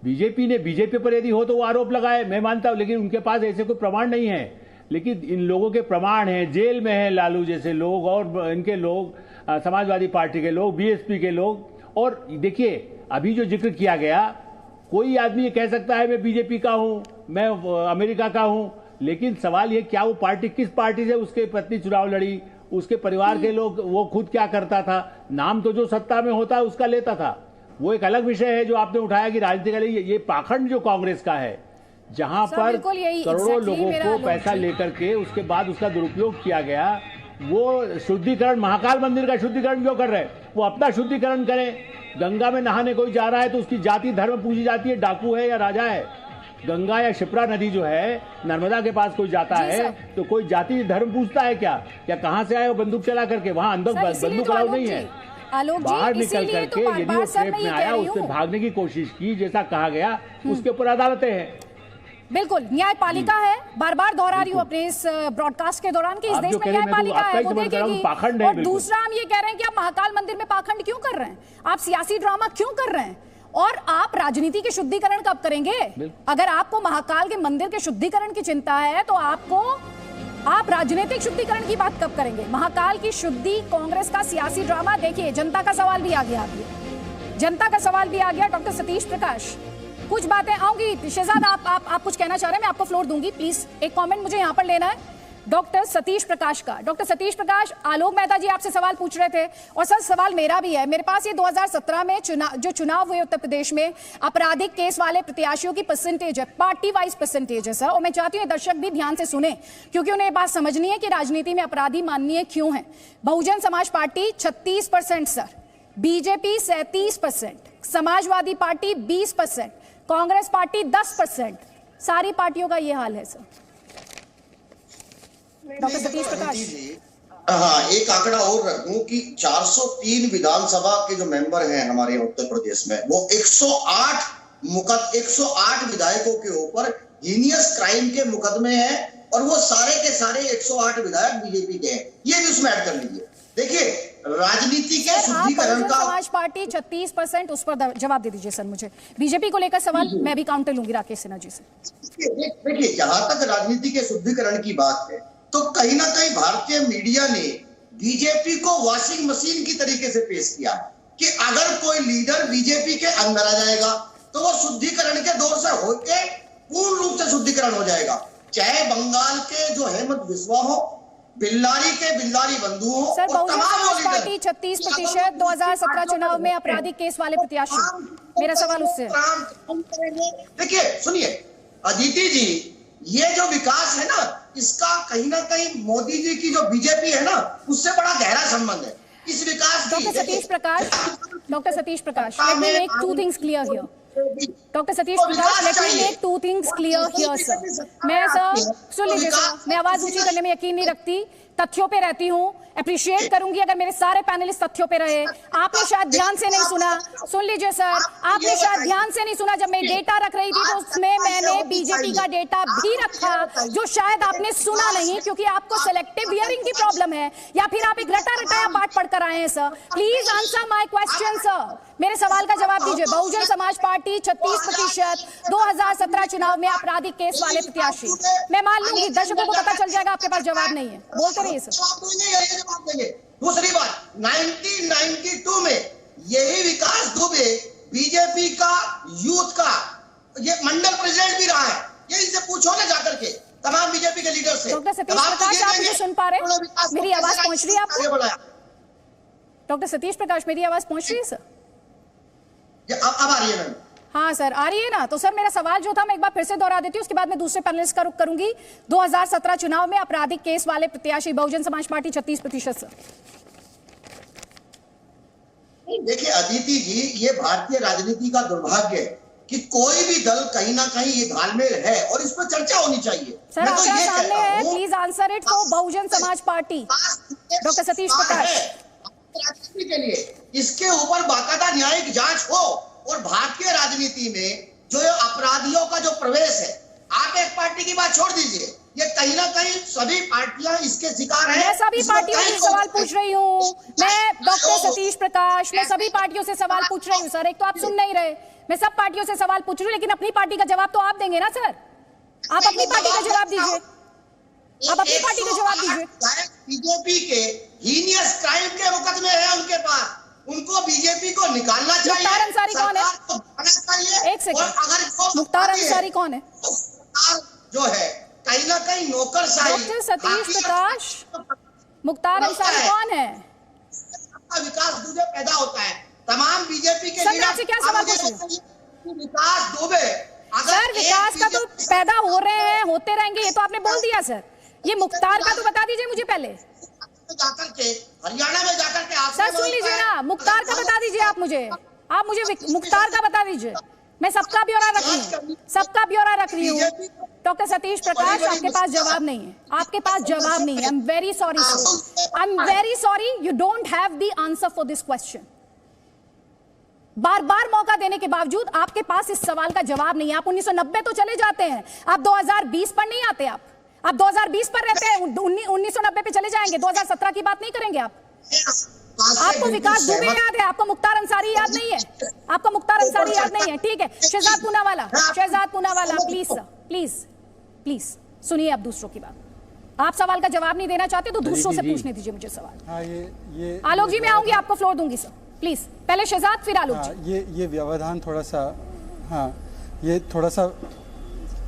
बीजेपी पर यदि हो तो वो आरोप लगाए, मैं मानता हूं, लेकिन उनके पास ऐसे कोई प्रमाण नहीं है। लेकिन इन लोगों के प्रमाण हैं, जेल में है लालू जैसे लोग और इनके लोग, समाजवादी पार्टी के लोग, बीएसपी के लोग। और देखिए अभी जो जिक्र किया गया, कोई आदमी ये कह सकता है मैं बीजेपी का हूं, मैं अमेरिका का हूं, लेकिन सवाल ये क्या वो पार्टी, किस पार्टी से उसके पत्नी चुनाव लड़ी, उसके परिवार के लोग, वो खुद क्या करता था, नाम तो जो सत्ता में होता है उसका लेता था। वो एक अलग विषय है जो आपने उठाया कि राजनीति के लिए ये पाखंड जो कांग्रेस का है, जहां पर करोड़ों लोगों को पैसा लेकर के उसके बाद उसका दुरुपयोग किया गया। वो शुद्धिकरण, महाकाल मंदिर का शुद्धिकरण क्यों कर रहे हैं? वो अपना शुद्धिकरण करें। गंगा में नहाने कोई जा रहा है तो उसकी जाति धर्म पूछी जाती है, डाकू है या राजा है। गंगा या शिप्रा नदी जो है, नर्मदा के पास कोई जाता है तो कोई जाति धर्म पूछता है क्या? या कहां से आए वो बंदूक चला करके? वहां अंदर बंदूक अलाउ नहीं है। बाहर निकल करके यदि वो ट्रेप में आया, उससे भागने की कोशिश की, जैसा कहा गया, उसके ऊपर अदालतें हैं। बिल्कुल, न्यायपालिका है। बार बार दोहरा रही हूँ अपने इस ब्रॉडकास्ट के दौरान कि इस देश में न्यायपालिका है, वो देखेगी। और दूसरा हम ये कह रहे हैं कि आप महाकाल मंदिर में पाखंड क्यों कर रहे हैं, आप सियासी ड्रामा क्यों कर रहे हैं, और आप राजनीति के शुद्धिकरण कब करेंगे? अगर आपको महाकाल के मंदिर के शुद्धिकरण की चिंता है तो आप राजनीतिक शुद्धिकरण की बात कब करेंगे? महाकाल की शुद्धि कांग्रेस का सियासी ड्रामा। देखिए जनता का सवाल भी आ गया, जनता का सवाल भी आ गया। डॉक्टर सतीश प्रकाश, कुछ बातें आऊंगी। शहजाद आप कुछ कहना चाह रहे हैं, मैं आपको फ्लोर दूंगी, प्लीज एक कमेंट मुझे यहां पर लेना है डॉक्टर सतीश प्रकाश का। डॉक्टर सतीश प्रकाश, आलोक मेहता जी आपसे सवाल पूछ रहे थे और सर सवाल मेरा भी है। मेरे पास ये 2017 में चुनाव हुए उत्तर प्रदेश में आपराधिक केस वाले प्रत्याशियों की परसेंटेज है, पार्टी वाइज परसेंटेज है सर। और मैं चाहती हूँ दर्शक भी ध्यान से सुने क्योंकि उन्हें बात समझनी है कि राजनीति में अपराधी माननीय क्यों है। Bahujan Samaj party 36% sir, BJP 37%, Samajwadi party 20%, Congress party 10%। सारी पार्टियों का ये हाल है सर। डॉक्टर सतीश प्रकाश, हाँ, एक आंकड़ा और रख दूं कि 403 विधानसभा के जो मेंबर हैं हमारे उत्तर प्रदेश में, वो 108 विधायकों के ऊपर हीनियस क्राइम के मुकदमे हैं और वो सारे के सारे 108 विधायक बीजेपी के हैं। ये भी उसमें ऐड कर लीजिए। देखिए राजनीति के शुद्धिकरण का समाज पार्टी 36%, उस पर जवाब दे दीजिए सर मुझे। बीजेपी को लेकर सवाल मैं भी काउंटर लूंगी राकेश सिन्हा जी से। देखिए जहां तक राजनीति के शुद्धिकरण की बात है तो कहीं ना कहीं भारतीय मीडिया ने बीजेपी को वॉशिंग मशीन की तरीके से पेश किया कि अगर कोई लीडर बीजेपी के अंदर आ जाएगा तो वो शुद्धिकरण के दौर से होकर पूर्ण रूप से शुद्धिकरण हो जाएगा। चाहे बंगाल के जो हेमंत बिस्वा हो बिल्लारी के बिल्लारी बंधुओं सर, और बहुजन तमाम समाज लीडर पार्टी 36% 2017 चुनाव में आपराधिक केस वाले प्रत्याशी। मेरा सवाल उससे है। देखिए सुनिए अदिति जी, ये जो विकास है ना, इसका कहीं ना कहीं मोदी जी की जो बीजेपी है ना, उससे बड़ा गहरा संबंध है इस विकास की। Doctor Satish Prakash, let me make two things clear here. Doctor Satish Prakash, let me make two things clear here sir. मैं सर सुन लीजिए सर, मैं आवाज ऊंची करने में यकीन नहीं रखती, तथ्यों पे रहती हूँ। अप्रिशिएट करूंगी अगर मेरे सारे पैनलिस्ट तथ्यों पे रहे। आपने शायद ध्यान से नहीं सुना। सुन लीजिए सर, आपने शायद ध्यान से नहीं सुना। जब मैं डेटा रख रही थी तो उसमें मैंने बीजेपी का डेटा भी रखा, जो शायद आपने सुना नहीं, क्योंकि आपको सेलेक्टिव हियरिंग की प्रॉब्लम है, या फिर आप एक रटा रटाया पाठ पढ़कर आए हैं sir. Please answer my question sir, मेरे सवाल का जवाब दीजिए। बहुजन समाज पार्टी 36% 2017 चुनाव में आपराधिक केस वाले प्रत्याशी। मैं मान लूंगी दर्शकों को पता चल जाएगा आपके पास जवाब नहीं है, बोलते रहिए सर। दूसरी बात, 1992 में यही विकास दुबे बीजेपी का यूथ का ये मंडल प्रेसिडेंट भी रहा है। ये इनसे पूछो ना जाकर के तमाम बीजेपी के लीडर से। डॉक्टर सतीश प्रकाश, आप मुझे सुन पा रहे हैं? मेरी आवाज पहुंच रही है आपको? डॉक्टर सतीश प्रकाश, मेरी आवाज पहुंच रही है सर? अब आ रही है मैम? हाँ सर, आ रही है ना। तो सर मेरा सवाल जो था मैं एक बार फिर से दोहरा देती हूँ, उसके बाद मैं दूसरे पैनलिस्ट का रुख करूंगी। 2017 चुनाव में आपराधिक केस वाले प्रत्याशी बहुजन समाज पार्टी 36% सर। देखिए अदिति जी, ये भारतीय राजनीति का दुर्भाग्य है कि कोई भी दल कहीं ना कहीं ये घालमेल है और इस पर चर्चा होनी चाहिए। सर आपके सामने है, please answer it for Bahujan Samaj party. Doctor Satish प्रकाश, राजनीति के लिए इसके ऊपर बाकायदा न्यायिक जांच हो और भारतीय राजनीति में जो अपराधियों का जो प्रवेश है, आप एक पार्टी की बात छोड़ दीजिए, ये कहीं ना कहीं सभी पार्टियां इसके शिकार हैं। मैं सभी पार्टियों से सवाल पूछ रही हूँ। मैं डॉक्टर सतीश प्रकाश, मैं सभी पार्टियों से सवाल पूछ रही हूँ सर। एक तो आप सुन नहीं रहे, मैं सब पार्टियों से सवाल पूछ रही हूँ, लेकिन अपनी पार्टी का जवाब तो आप देंगे ना सर। आप अपनी पार्टी का जवाब दीजिए, आप अपनी पार्टी का जवाब दीजिए। बीजेपी के हीनियस क्राइम के मुकदमे हैं उनके पास, उनको बीजेपी को निकालना चाहिए। मुख्तार अंसारी कौन है? एक सेकंड, मुख्तार अंसारी कौन है? जो है कहीं ना कहीं नौकरशाही। डॉक्टर सतीश प्रकाश, मुख्तार अंसारी कौन है? विकास दुबे पैदा होता है, तमाम बीजेपी के सर आपसे क्या सवाल पूछ? विकास दुबे सर विकास का तो पैदा हो रहे हैं, होते रहेंगे, ये तो आपने बोल दिया सर। ये मुख्तार का तो बता दीजिए मुझे पहले। जाकर के हरियाणा में जाकर के आप सर सुन लीजिए ना, मुख्तार का बता दीजिए आप मुझे मुख्तार का बता दीजिए। मैं सबका ब्यौरा रख रही हूँ, सबका ब्यौरा रख रही हूँ। डॉक्टर सतीश प्रकाश, आपके पास जवाब नहीं है, आपके पास जवाब नहीं है। I am very sorry sir, I am very sorry, you don't have the answer for this question. बार बार मौका देने के बावजूद आपके पास इस सवाल का जवाब नहीं है। आप 1990 तो चले जाते हैं, आप 2020 पर नहीं आते। आप 2020 पर रहते हैं, 1990 पे चले जाएंगे, 2017 की बात नहीं करेंगे आप। आपको विकास दुबे याद है, आपको मुख्तार अंसारी याद नहीं है, आपको मुख्तार अंसारी याद नहीं है। ठीक है, Shehzad Poonawalla, please sir, please सुनिए आप दूसरों की बात। आप सवाल का जवाब नहीं देना चाहते तो दूसरों से पूछने दीजिए मुझे सवाल। आलोक जी, मैं आऊंगी, आपको फ्लोर दूंगी सर, प्लीज। पहले शहजाद, फिर आलोक जी। ये व्यवधान थोड़ा सा, हाँ ये थोड़ा सा,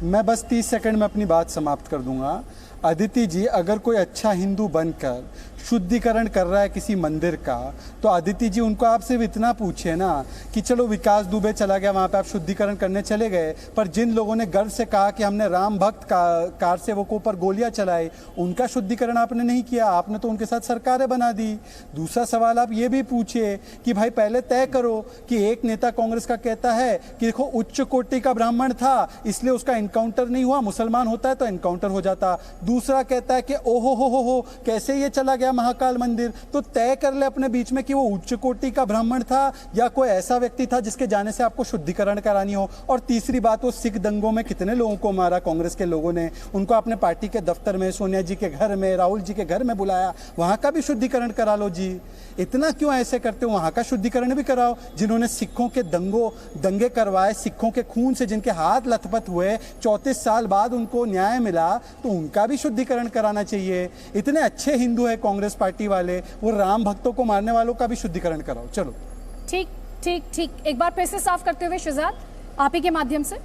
मैं बस 30 सेकंड में अपनी बात समाप्त कर दूंगा। अदिति जी, अगर कोई अच्छा हिंदू बनकर शुद्धिकरण कर रहा है किसी मंदिर का, तो अदिति जी उनको आप सिर्फ इतना पूछे ना कि चलो विकास दुबे चला गया, वहाँ पे आप शुद्धिकरण करने चले गए, पर जिन लोगों ने गर्व से कहा कि हमने राम भक्त कार सेवकों पर गोलियां चलाई, उनका शुद्धिकरण आपने नहीं किया, आपने तो उनके साथ सरकारें बना दी। दूसरा सवाल आप ये भी पूछिए कि भाई पहले तय करो कि एक नेता कांग्रेस का कहता है कि देखो उच्च कोटि का ब्राह्मण था इसलिए उसका इनकाउंटर नहीं हुआ, मुसलमान होता है तो इनकाउंटर हो जाता। दूसरा कहता है कि ओहो हो कैसे ये चला गया महाकाल मंदिर। तो तय कर ले अपने बीच में कि वो उच्च कोटि का ब्राह्मण था या कोई ऐसा व्यक्ति था जिसके जाने से आपको शुद्धिकरण करानी हो। और तीसरी बात, वो सिख दंगों में कितने लोगों को मारा कांग्रेस के लोगों ने, उनको अपने पार्टी के दफ्तर में, सोनिया जी के घर में, राहुल जी के घर में बुलाया, वहां का भी शुद्धिकरण करा लो जी। इतना क्यों ऐसे करते हो? वहां का शुद्धिकरण भी कराओ। जिन्होंने सिखों के दंगे करवाए, सिखों के खून से जिनके हाथ लथपथ हुए, 34 साल बाद उनको न्याय मिला, तो उनका भी शुद्धिकरण कराना चाहिए। इतने अच्छे हिंदू है कांग्रेस पार्टी वाले, वो राम भक्तों को मारने वालों का भी शुद्धिकरण कराओ। चलो ठीक, एक बार फिर से साफ करते हुए शहजाद, आप ही के माध्यम से,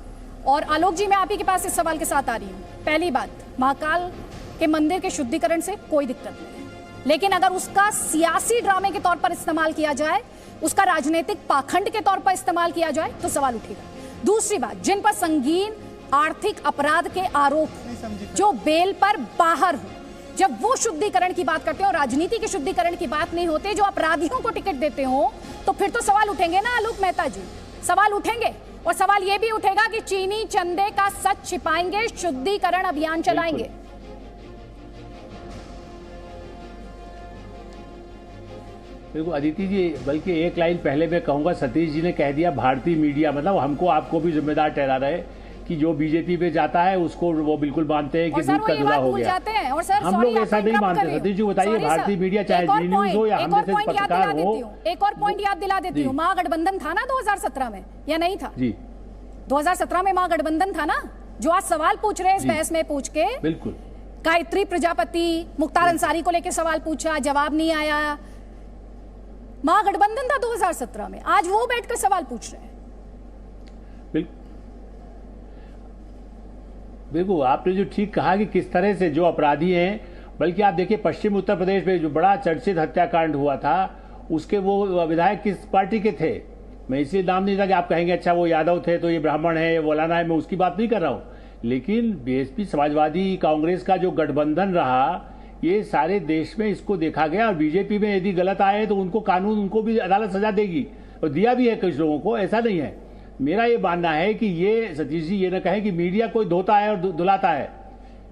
और आलोक जी मैं आप ही के पास इस सवाल के साथ आ रही हूँ। पहली बात, महाकाल कि मंदिर के शुद्धिकरण से कोई दिक्कत नहीं है, लेकिन अगर उसका सियासी ड्रामे के तौर पर इस्तेमाल किया जाए, उसका राजनीतिक पाखंड के तौर पर इस्तेमाल किया जाए तो सवाल उठेगा। दूसरी बात, जिन पर संगीन आर्थिक अपराध के आरोप जो बेल पर बाहर हो, जब वो शुद्धिकरण की बात करते हो, राजनीति के शुद्धिकरण की बात नहीं होते, जो अपराधियों को टिकट देते हो, तो फिर तो सवाल उठेंगे ना आलोक मेहता जी, सवाल उठेंगे। और सवाल यह भी उठेगा कि चीनी चंदे का सच छिपाएंगे, शुद्धिकरण अभियान चलाएंगे। बिल्कुल अदिति जी, बल्कि एक लाइन पहले मैं कहूंगा, सतीश जी ने कह दिया भारतीय मीडिया, मतलब हमको आपको भी जिम्मेदार ठहरा रहे कि जो बीजेपी पे जाता है उसको वो बिल्कुल मानते हैं कि दूध का धुला हो गया। और सर, हम लोग ऐसा नहीं मानते। सतीश जी बताइए, भारतीय मीडिया चाहे जी न्यूज हो या हम जैसे पत्रकार हो। एक और पॉइंट याद दिला देती हूँ, महागठबंधन था ना 2017 में, या नहीं था जी? 2017 में महागठबंधन था ना, जो आज सवाल पूछ रहे हैं इस बहस में पूछ के। बिल्कुल। गायत्री प्रजापति, मुख्तार अंसारी को लेकर सवाल पूछा, जवाब नहीं आया। महागठबंधन था 2017 में, आज वो बैठकर सवाल पूछ रहे हैं। बिल्कुल, आपने जो ठीक कहा कि किस तरह से जो अपराधी हैं, बल्कि आप देखिए पश्चिम उत्तर प्रदेश में जो बड़ा चर्चित हत्याकांड हुआ था, उसके वो विधायक किस पार्टी के थे? मैं इसलिए नाम नहीं था कि आप कहेंगे अच्छा वो यादव थे तो ये ब्राह्मण है, ये मौलाना है, मैं उसकी बात नहीं कर रहा हूँ। लेकिन बीएसपी समाजवादी कांग्रेस का जो गठबंधन रहा, ये सारे देश में इसको देखा गया। और बीजेपी में यदि गलत आए तो उनको कानून, उनको भी अदालत सजा देगी, और दिया भी है कुछ लोगों को, ऐसा नहीं है। मेरा ये मानना है कि ये सतीश जी ये न कहें कि मीडिया कोई धोता है और धुलाता है,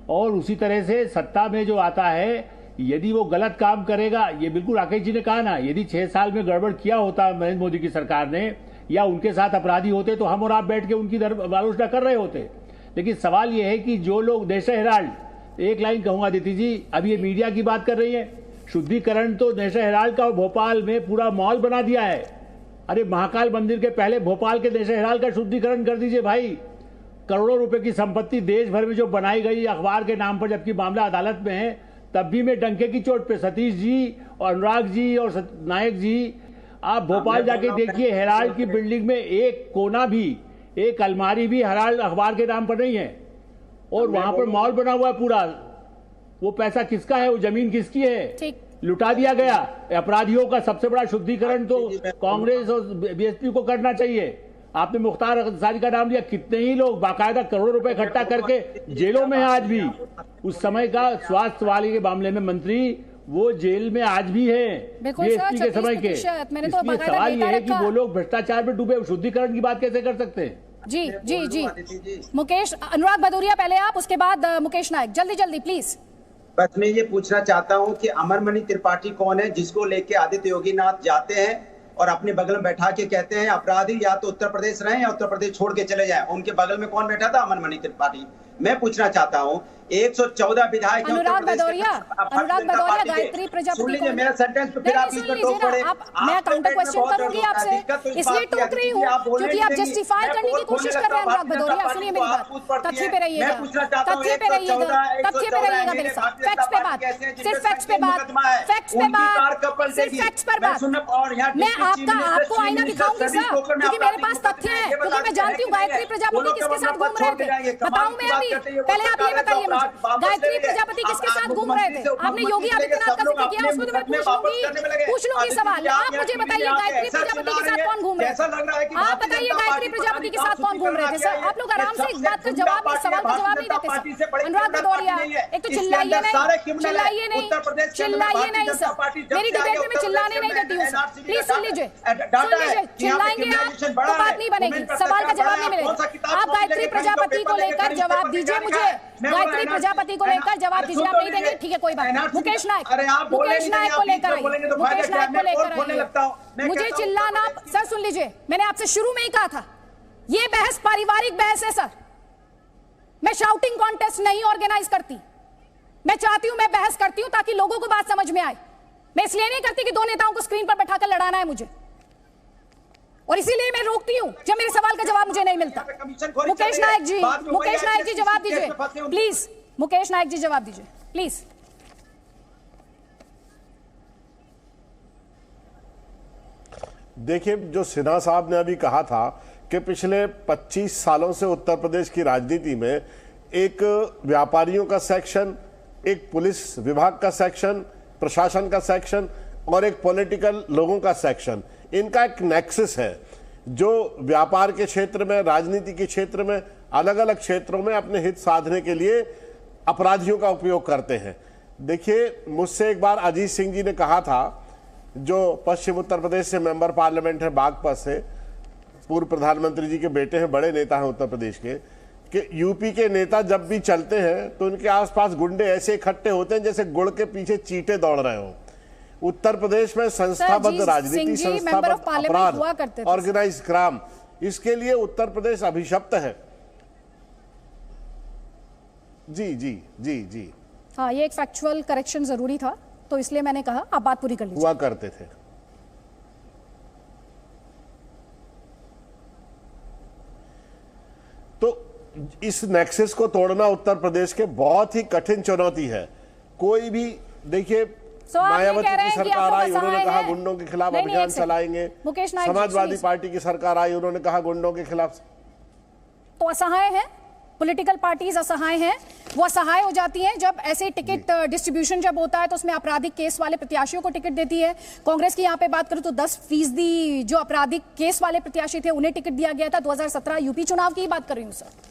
और उसी तरह से सत्ता में जो आता है यदि वो गलत काम करेगा, ये बिल्कुल राकेश जी ने कहा ना, यदि 6 साल में गड़बड़ किया होता नरेंद्र मोदी की सरकार ने, या उनके साथ अपराधी होते, तो हम और आप बैठ के उनकी आलोचना कर रहे होते। लेकिन सवाल ये है कि जो लोग नेशनल हेराल्ड, एक लाइन कहूंगा दीदी जी, अब ये मीडिया की बात कर रही है, शुद्धिकरण तो नेशनल हेराल्ड का भोपाल में पूरा मॉल बना दिया है। अरे महाकाल मंदिर के पहले भोपाल के नेशनल हेराल्ड का शुद्धिकरण कर दीजिए भाई। करोड़ों रुपए की संपत्ति देश भर में जो बनाई गई अखबार के नाम पर, जबकि मामला अदालत में है, तब भी मैं डंके की चोट पे सतीश जी और अनुराग जी और नायक जी, आप भोपाल जाके देखिए, हेराल्ड की बिल्डिंग में एक कोना भी, एक अलमारी भी हेराल्ड अखबार के नाम पर नहीं है, और वहां पर मॉल बना हुआ है पूरा। वो पैसा किसका है? वो जमीन किसकी है? लुटा दिया गया। अपराधियों का सबसे बड़ा शुद्धिकरण तो कांग्रेस और बीएसपी को करना चाहिए। आपने मुख्तार अंसारी का नाम लिया, कितने ही लोग बाकायदा करोड़ों रुपए इकट्ठा करके जेलों में है आज भी। उस समय का स्वास्थ्य वाले के मामले में मंत्री, वो जेल में आज भी है बीएसपी के समय के। इसलिए सवाल ये है कि वो लोग भ्रष्टाचार में डूबे, शुद्धिकरण की बात कैसे कर सकते हैं? जी जी जी, मुकेश, अनुराग भदौरिया पहले आप, उसके बाद मुकेश नायक, जल्दी जल्दी प्लीज। बस मैं ये पूछना चाहता हूं कि अमरमणि त्रिपाठी कौन है, जिसको लेके आदित्य योगीनाथ जाते हैं और अपने बगल में बैठा के कहते हैं अपराधी या तो उत्तर प्रदेश रहें या उत्तर प्रदेश छोड़ के चले जाएं। उनके बगल में कौन बैठा था? अमरमणि त्रिपाठी। मैं पूछना चाहता हूं, 114 विधायक अनुराग भदौरिया, गायत्री प्रजापति को, मेरा सेंटेंस पे फिर आप इसमें टोक पड़े। मैं काउंटर क्वेश्चन करूंगी आपसे, इसलिए टोक रही हूं क्योंकि आप जस्टिफाई करने की कोशिश कर रहे हैं। अनुराग भदौरिया, सुनिए मेरी बात, तथ्य पे रहिएगा, तथ्य पे रहिएगा, तथ्य पे रहिएगा मेरे साथ। फैक्ट्स पे बात, सिर्फ फैक्ट्स पे बात, फैक्ट्स पे बात, सिर्फ फैक्ट्स पर बात। मैं आपको आईना दिखाऊंगी सर, क्योंकि मेरे पास तथ्य है, क्योंकि मैं जानती हूँ गायत्री प्रजापति किसके साथ घूम रहे थे। बताऊं मैं अभी? पहले आप ये बताइए मुझे, गायत्री प्रजापति किसके साथ घूम रहे थे? आपने योगी आदित्यनाथ का जिक्र किया, उसको तो मैं पूछ लूंगी सवाल। आप मुझे बताइए गायत्री प्रजापति के साथ कौन घूम रहे थे? आप बताइए गायत्री प्रजापति के साथ कौन घूम रहे थे? सर, आप लोग आराम से एक बात का जवाब नहीं, सवाल का जवाब नहीं देते सर। अनुराग भदौरिया, एक तो चिल्लाइए नहीं, चिल्लाइए नहीं, चिल्लाइए नहीं सर, मेरी डिबेट में मैं चिल्लाने नहीं देती हूँ सर, प्लीज सुन लीजिए, सुन लीजिए। चिल्लाएंगे आप तो बात नहीं बनेगी, सवाल का जवाब नहीं मिलेगा। आप गायत्री प्रजापति को लेकर जवाब दीजिए मुझे, गायत्री प्रजापति को लेकर जवाब दीजिए। आप नहीं देंगे, ठीक है, कोई बात नहीं। मुकेश नायक, मुकेश नायक को लेकर आइए, मुकेश नायक को लेकर आइए। मुझे चिल्लाना, सर सुन लीजिए, मैंने आपसे शुरू में ही कहा था, ये बहस पारिवारिक बहस है सर। मैं शाउटिंग कॉन्टेस्ट नहीं ऑर्गेनाइज करती, मैं चाहती हूं मैं बहस करती हूं ताकि लोगों को बात समझ में आए। मैं इसलिए नहीं करती कि दो नेताओं को स्क्रीन पर बैठाकर लड़ाना है मुझे, और इसीलिए मैं रोकती हूं जब मेरे सवाल का जवाब मुझे नहीं मिलता। मुकेश नायक जी, मुकेश नायक जी जवाब दीजिए प्लीज, मुकेश नायक जी जवाब दीजिए प्लीज। देखिए, जो सिन्हा साहब ने अभी कहा था कि पिछले 25 सालों से उत्तर प्रदेश की राजनीति में एक व्यापारियों का सेक्शन एक पुलिस विभाग का सेक्शन, प्रशासन का सेक्शन और एक पॉलिटिकल लोगों का सेक्शन, इनका एक नेक्सस है जो व्यापार के क्षेत्र में, राजनीति के क्षेत्र में, अलग अलग क्षेत्रों में अपने हित साधने के लिए अपराधियों का उपयोग करते हैं। देखिए, मुझसे एक बार अजीत सिंह जी ने कहा था, जो पश्चिम उत्तर प्रदेश से मेंबर पार्लियामेंट है बागपत से, पूर्व प्रधानमंत्री जी के बेटे हैं, बड़े नेता हैं उत्तर प्रदेश के, कि यूपी के नेता जब भी चलते हैं तो उनके आसपास गुंडे ऐसे इकट्ठे होते हैं जैसे गुड़ के पीछे चींटे दौड़ रहे हो। उत्तर प्रदेश में संस्थाबद्ध राजनीति, संस्थाबद्ध अपराध, ऑर्गेनाइज क्राइम, इसके लिए उत्तर प्रदेश अभिशप्त है। जी जी जी जी हाँ, ये एक फैक्चुअल करेक्शन जरूरी था, तो इसलिए मैंने कहा आप बात पूरी कर लीजिए। हुआ करते थे। तो इस नेक्सस को तोड़ना उत्तर प्रदेश के बहुत ही कठिन चुनौती है। कोई भी, देखिए, मायावती की सरकार आई, उन्होंने कहा गुंडों के खिलाफ अभियान चलाएंगे। समाजवादी पार्टी की सरकार आई, उन्होंने कहा गुंडों के खिलाफ। तो असहाय है, पॉलिटिकल पार्टीज असहाय हैं। वो असहाय हो जाती हैं जब ऐसे टिकट डिस्ट्रीब्यूशन जब होता है तो उसमें आपराधिक केस वाले प्रत्याशियों को टिकट देती है। कांग्रेस की यहाँ पे बात करूं तो 10% जो आपराधिक केस वाले प्रत्याशी थे उन्हें टिकट दिया गया था। 2017 यूपी चुनाव की बात कर रही हूं सर।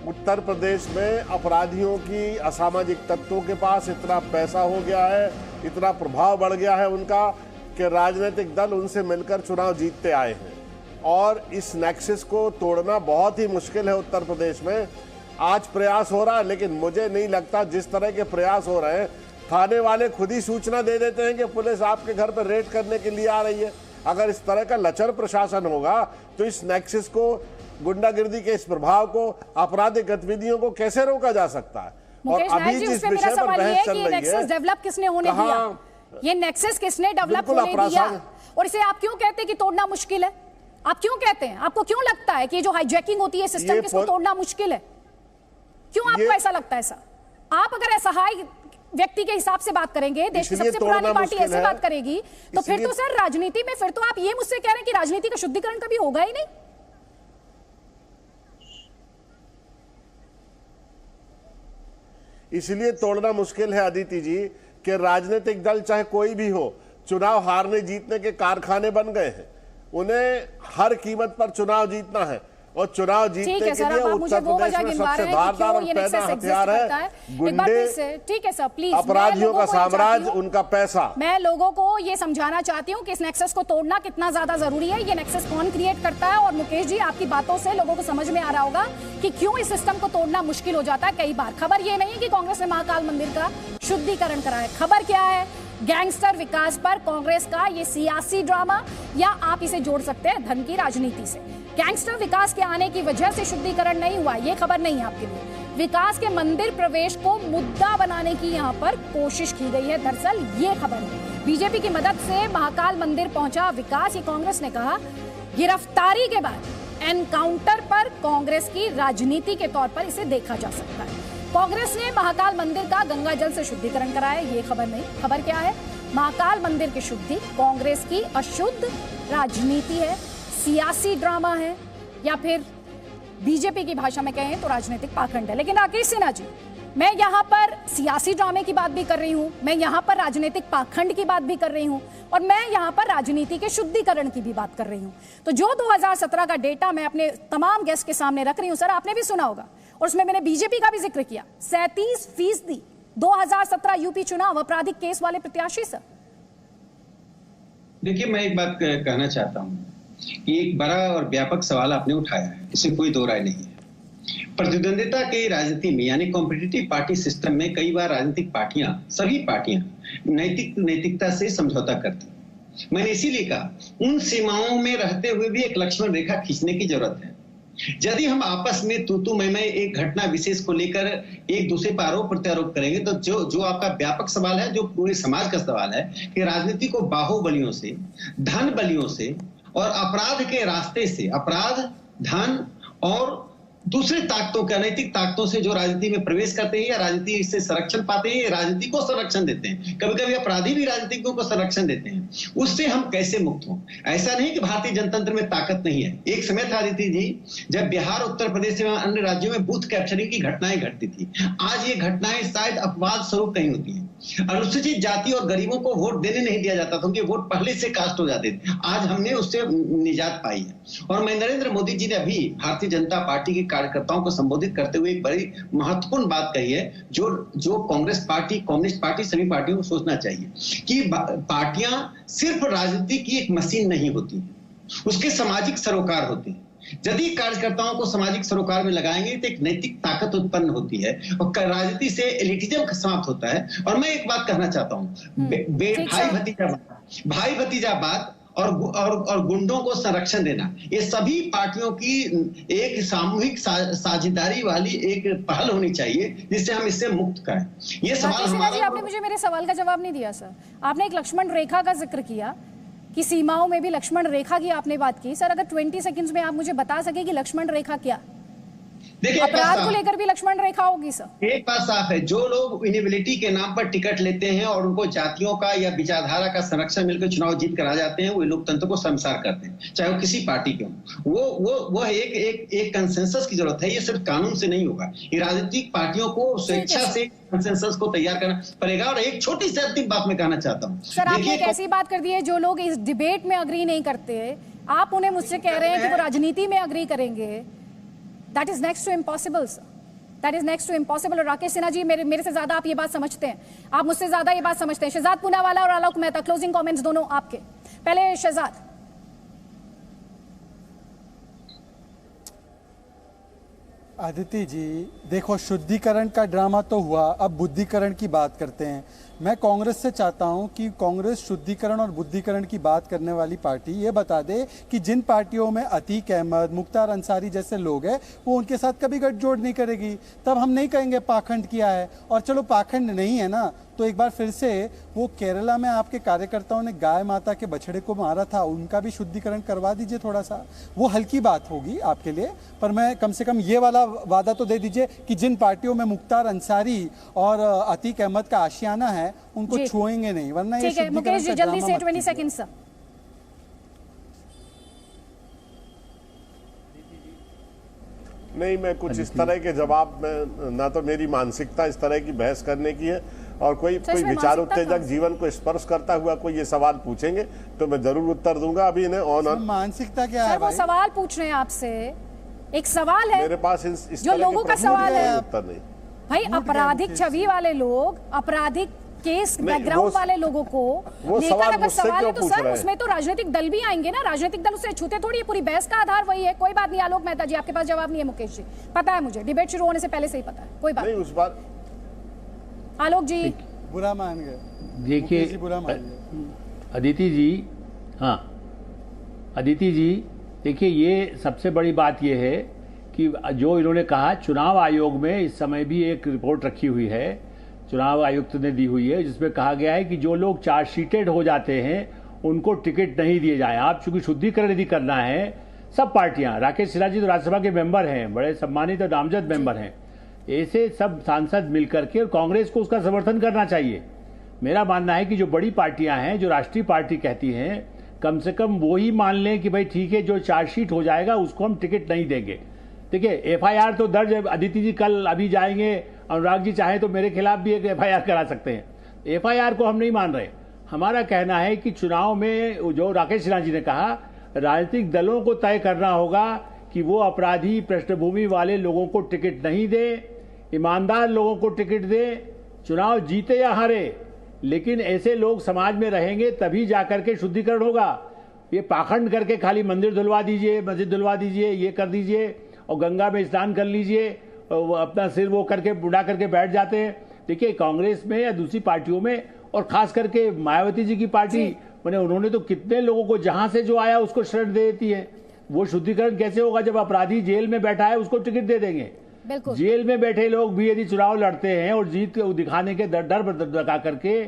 उत्तर प्रदेश में अपराधियों की, असामाजिक तत्वों के पास इतना पैसा हो गया है, इतना प्रभाव बढ़ गया है उनका, कि राजनीतिक दल उनसे मिलकर चुनाव जीतते आए हैं। और इस नेक्सस को तोड़ना बहुत ही मुश्किल है उत्तर प्रदेश में। आज प्रयास हो रहा है, लेकिन मुझे नहीं लगता जिस तरह के प्रयास हो रहे हैं, थाने वाले खुद ही सूचना दे देते हैं कि पुलिस आपके घर पर रेड करने के लिए आ रही है। अगर इस तरह का लचर प्रशासन होगा तो इस नेक्सस को, गुंडागिर्दी के इस प्रभाव को, आपराधिक गतिविधियों को कैसे रोका जा सकता है? और अभी जिस विषय पर बहस चल रही है, डेवलप किसने होने दिया? ये नेक्सस किसने डेवलप होने दिया? और इसे आप क्यों कहते हैं कि तोड़ना मुश्किल है? आप क्यों कहते हैं? आपको क्यों लगता है कि जो हाईजैकिंग होती है सिस्टम, किसको तोड़ना मुश्किल है? क्यों आपको ऐसा लगता है? ऐसा आप अगर असहाय व्यक्ति के हिसाब से बात करेंगे, देश की सबसे पुरानी पार्टी ऐसे बात करेगी, तो फिर तो सर राजनीति में, फिर तो आप ये मुझसे कह रहे हैं कि राजनीति का शुद्धिकरण कभी होगा ही नहीं। इसलिए तोड़ना मुश्किल है अदिति जी, कि राजनीतिक दल चाहे कोई भी हो, चुनाव हारने जीतने के कारखाने बन गए हैं। उन्हें हर कीमत पर चुनाव जीतना है, और चुनाव जीतने के लिए उत्तर प्रदेश में सबसे धारदार और पैदा हथियार है गुंडे, ठीक है सर, प्लीज, अपराधियों का साम्राज्य, उनका पैसा। मैं लोगों को ये समझाना चाहती हूँ कि इस नेक्सस को तोड़ना कितना ज्यादा जरूरी है। ये नेक्सस कौन क्रिएट करता है? और मुकेश जी, आपकी बातों से लोगों को समझ में आ रहा होगा कि क्यों इस सिस्टम को तोड़ना मुश्किल हो जाता है कई बार। खबर ये नहीं कि कांग्रेस ने महाकाल मंदिर का शुद्धिकरण करा है। खबर क्या है? गैंगस्टर विकास पर कांग्रेस का ये सियासी ड्रामा, या आप इसे जोड़ सकते हैं धन की राजनीति से। गैंगस्टर विकास के आने की वजह से शुद्धिकरण नहीं हुआ, ये खबर नहीं है आपके लिए। विकास के मंदिर प्रवेश को मुद्दा बनाने की यहाँ पर कोशिश की गई है, दरअसल ये खबर है। बीजेपी की मदद से महाकाल मंदिर पहुंचा विकास, ये कांग्रेस ने कहा। गिरफ्तारी के बाद एनकाउंटर पर कांग्रेस की राजनीति के तौर पर इसे देखा जा सकता है। कांग्रेस ने महाकाल मंदिर का गंगा जल से शुद्धिकरण कराया, ये खबर नहीं। खबर क्या है? महाकाल मंदिर की शुद्धि कांग्रेस की अशुद्ध राजनीति है, सियासी ड्रामा है, या फिर बीजेपी की भाषा में कहें तो राजनीतिक पाखंड है। लेकिन राकेश सिन्हा जी, मैं यहाँ पर सियासी ड्रामे की बात भी कर रही हूँ, मैं यहाँ पर राजनीतिक पाखंड की बात भी कर रही हूँ, और मैं यहाँ पर राजनीति के शुद्धिकरण की भी बात कर रही हूँ। तो जो 2017 का डेटा मैं अपने तमाम गेस्ट के सामने रख रही हूँ, सर आपने भी सुना होगा, और उसमें मैंने बीजेपी का भी जिक्र किया। 37% 2017 यूपी चुनाव आपराधिक केस वाले प्रत्याशी। सर देखिए, मैं एक बात कहना चाहता हूँ कि एक बड़ा और व्यापक सवाल आपने उठाया है, इसमें कोई दो राय नहीं है। प्रतिद्वंदिता के राजनीति में, यानी कॉम्पिटिटिव पार्टी सिस्टम में, कई बार राजनीतिक पार्टियां, सभी पार्टियां नैतिकता से समझौता करती। मैंने इसीलिए कहा, उन सीमाओं में रहते हुए भी एक लक्ष्मण रेखा खींचने की जरूरत है। यदि हम आपस में तू मैं एक घटना विशेष को लेकर एक दूसरे पर आरोप प्रत्यारोप करेंगे, तो जो आपका व्यापक सवाल है, जो पूरे समाज का सवाल है कि राजनीति को बाहुबलियों से, धन बलियों से और अपराध के रास्ते से, अपराध, धन और दूसरे ताकतों के अनैतिक ताकतों से जो राजनीति में प्रवेश करते हैं या राजनीति से संरक्षण पाते हैं, राजनीति को संरक्षण देते हैं, कभी कभी अपराधी भी राजनीतिकों को संरक्षण देते हैं, उससे हम कैसे मुक्त हों? ऐसा नहीं कि भारतीय जनतंत्र में ताकत नहीं है। एक समय था आदित्य जी जब बिहार, उत्तर प्रदेश एवं अन्य राज्यों में बूथ कैप्चरिंग की घटनाएं घटती थी। आज ये घटनाएं शायद अपवाद स्वरूप कहीं होती हैं। अनुसूचित जाति और गरीबों को वोट देने नहीं दिया जाता था, उनके वोट पहले से कास्ट हो जाते थे। आज हमने उससे निजात पाई है। और मैं नरेंद्र मोदी जी ने अभी भारतीय जनता पार्टी के कार्यकर्ताओं को संबोधित करते हुए एक बड़ी महत्वपूर्ण बात कही है, जो कांग्रेस पार्टी, कम्युनिस्ट पार्टी, सभी पार्टियों को सोचना चाहिए कि पार्टियां सिर्फ राजनीति की एक मशीन नहीं होती, उसके सामाजिक सरोकार होते हैं। यदि कार्यकर्ताओं को सामाजिक सरोकार में लगाएंगे तो एक नैतिक ताकत उत्पन्न होती है और राजनीति से एलिटिज्म समाप्त होता है। और मैं एक बात कहना चाहता हूँ, भाई भतीजावाद और गुंडों को संरक्षण देना, ये सभी पार्टियों की एक सामूहिक साझेदारी वाली एक पहल होनी चाहिए जिससे हम इससे मुक्त करें। ये सवाल हमारा। आपने मुझे मेरे सवाल का जवाब नहीं दिया सर। आपने एक लक्ष्मण रेखा का जिक्र किया कि सीमाओं में भी लक्ष्मण रेखा की आपने बात की। सर अगर 20 सेकंड्स में आप मुझे बता सके कि लक्ष्मण रेखा क्या, देखिए अपराध को लेकर भी लक्ष्मण रेखा होगी सर। एक बात साफ है, जो लोग इनेबिलिटी के नाम पर टिकट लेते हैं और उनको जातियों का या विचारधारा का संरक्षण मिलकर चुनाव जीत कर आ जाते हैं, वो लोकतंत्र को शर्मसार करते हैं, चाहे वो किसी पार्टी के हों। वो एक कंसेंसस की जरूरत है। ये सिर्फ कानून से नहीं होगा, ये राजनीतिक पार्टियों को स्वेच्छा से कंसेंसस को तैयार करना पड़ेगा। और एक छोटी सी अंतिम बात मैं कहना चाहता हूँ सर, आपने एक ऐसी बात कर दी है, जो लोग इस डिबेट में अग्री नहीं करते, आप उन्हें मुझसे कह रहे हैं कि वो राजनीति में अग्री करेंगे। That is next to impossible, sir. That is next to impossible. और राकेश सिन्हा जी, मेरे से ज्यादा आप ये बात समझते हैं, आप मुझसे ज्यादा ये बात समझते हैं। शहजाद पूनावाला और आलोक मेहता, क्लोजिंग कमेंट्स दोनों आपके। पहले शहजाद। आदित्य जी देखो, शुद्धिकरण का ड्रामा तो हुआ, अब बुद्धिकरण की बात करते हैं। मैं कांग्रेस से चाहता हूं कि कांग्रेस शुद्धिकरण और बुद्धिकरण की बात करने वाली पार्टी ये बता दे कि जिन पार्टियों में अतीक अहमद, मुख्तार अंसारी जैसे लोग हैं, वो उनके साथ कभी गठजोड़ नहीं करेगी। तब हम नहीं कहेंगे पाखंड किया है। और चलो पाखंड नहीं है ना, तो एक बार फिर से वो केरला में आपके कार्यकर्ताओं ने गाय माता के बछड़े को मारा था, उनका भी शुद्धिकरण करवा दीजिए थोड़ा सा। वो हल्की बात होगी आपके लिए, पर मैं कम से कम ये वाला वादा तो दे दीजिए कि जिन पार्टियों में मुख्तार अंसारी और अतीक अहमद का आशियाना है, उनको छुएंगे नहीं, वरना ये ठीक है। मुकेश जी जल्दी से 20 सेकंड सर। नहीं, मैं कुछ इस तरह के जवाब में, ना तो मेरी मानसिकता इस तरह की बहस करने की है, और कोई विचार उत्तेजक जीवन को स्पर्श करता हुआ कोई ये सवाल पूछेंगे तो मैं जरूर उत्तर दूंगा। अभी इन्हें ऑन मानसिकता क्या है? वो सवाल पूछ रहे हैं आपसे, एक सवाल है मेरे पास इस जो लोगों का सवाल है, उत्तर नहीं भाई आपराधिक छवि वाले लोग, आपराधिक केस बैकग्राउंड वाले लोगों को लेकर अगर सवाल है तो सर उसमें तो राजनीतिक दल भी आएंगे ना। राजनीतिक दल उससे छूते थोड़ी है, पूरी बहस का आधार वही है। कोई बात नहीं आलोक मेहता जी, आपके पास जवाब नहीं है। मुकेश जी पता है मुझे, डिबेट शुरू होने से पहले से ही पता है, कोई बात नहीं। उस बार आलोक जी बुरा मान गए, देखिए बुरा मान गए। अदिति जी, हाँ अदिति जी, देखिए ये सबसे बड़ी बात ये है कि जो इन्होंने कहा, चुनाव आयोग में इस समय भी एक रिपोर्ट रखी हुई है, चुनाव आयुक्त ने दी हुई है, जिसमें कहा गया है कि जो लोग चार्जशीटेड हो जाते हैं उनको टिकट नहीं दिए जाए। आप चूंकि शुद्धिकरण यदि करना है, सब पार्टियां, राकेश सिन्हा जी तो राज्यसभा के मेंबर हैं, बड़े सम्मानित और नामजद मेंबर हैं, ऐसे सब सांसद मिलकर के, और कांग्रेस को उसका समर्थन करना चाहिए। मेरा मानना है कि जो बड़ी पार्टियां हैं, जो राष्ट्रीय पार्टी कहती हैं, कम से कम वो ही मान लें कि भाई ठीक है, जो चार्जशीट हो जाएगा उसको हम टिकट नहीं देंगे। देखिए FIR तो दर्ज है, अदिति जी कल अभी जाएंगे, अनुराग जी चाहे तो मेरे खिलाफ भी एक FIR करा सकते हैं। FIR को हम नहीं मान रहे। हमारा कहना है कि चुनाव में, जो राकेश सिन्हा जी ने कहा, राजनीतिक दलों को तय करना होगा कि वो अपराधी पृष्ठभूमि वाले लोगों को टिकट नहीं दे, ईमानदार लोगों को टिकट दे, चुनाव जीते या हारे, लेकिन ऐसे लोग समाज में रहेंगे तभी जाकर के शुद्धिकरण होगा। ये पाखंड करके खाली मंदिर धुलवा दीजिए, मस्जिद धुलवा दीजिए, ये कर दीजिए और गंगा में स्नान कर लीजिए, अपना सिर वो करके बुढ़ा करके बैठ जाते हैं। देखिए कांग्रेस में या दूसरी पार्टियों में, और खास करके मायावती जी की पार्टी, मैंने उन्होंने तो कितने लोगों को जहां से जो आया उसको शरण दे देती है। वो शुद्धिकरण कैसे होगा जब अपराधी जेल में बैठा है उसको टिकट दे देंगे? जेल में बैठे लोग भी यदि चुनाव लड़ते हैं और जीत दिखाने के डर लगा करके,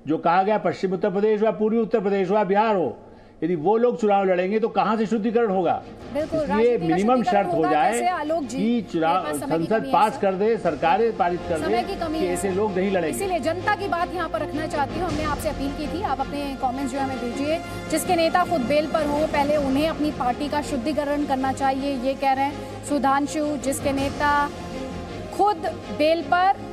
जो कहा गया पश्चिम उत्तर प्रदेश व पूर्वी उत्तर प्रदेश व बिहार हो, यदि वो लोग चुनाव लड़ेंगे तो कहां से शुद्धिकरण होगा? बिल्कुल, इसलिए राजनीति का मिनिमम शुद्धिकरण शर्त हो होगा जाए कैसे, आलोक जी? कि चुनाव मेरे पास समय की संसद कमी है पास सर। कर दे, सरकारें पारित कर समय की दे कमी कि है ऐसे सर। लोग नहीं लड़ेंगे। इसीलिए जनता की बात यहाँ पर रखना चाहती हूँ। हमने आपसे अपील की थी, आप अपने कमेंट्स जो हमें दीजिए। जिसके नेता खुद बेल पर हो, पहले उन्हें अपनी पार्टी का शुद्धिकरण करना चाहिए, ये कह रहे हैं सुधांशु। जिसके नेता खुद बेल पर,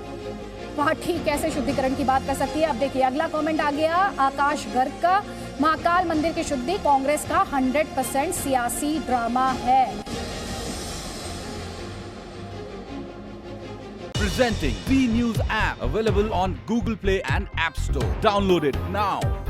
पार्टी कैसे शुद्धिकरण की बात कर सकती है? अब देखिए अगला कमेंट आ गया आकाश गर्ग का। महाकाल मंदिर की शुद्धि कांग्रेस का 100% सियासी ड्रामा है। Presenting B News app, available on Google Play and App Store. Download it now.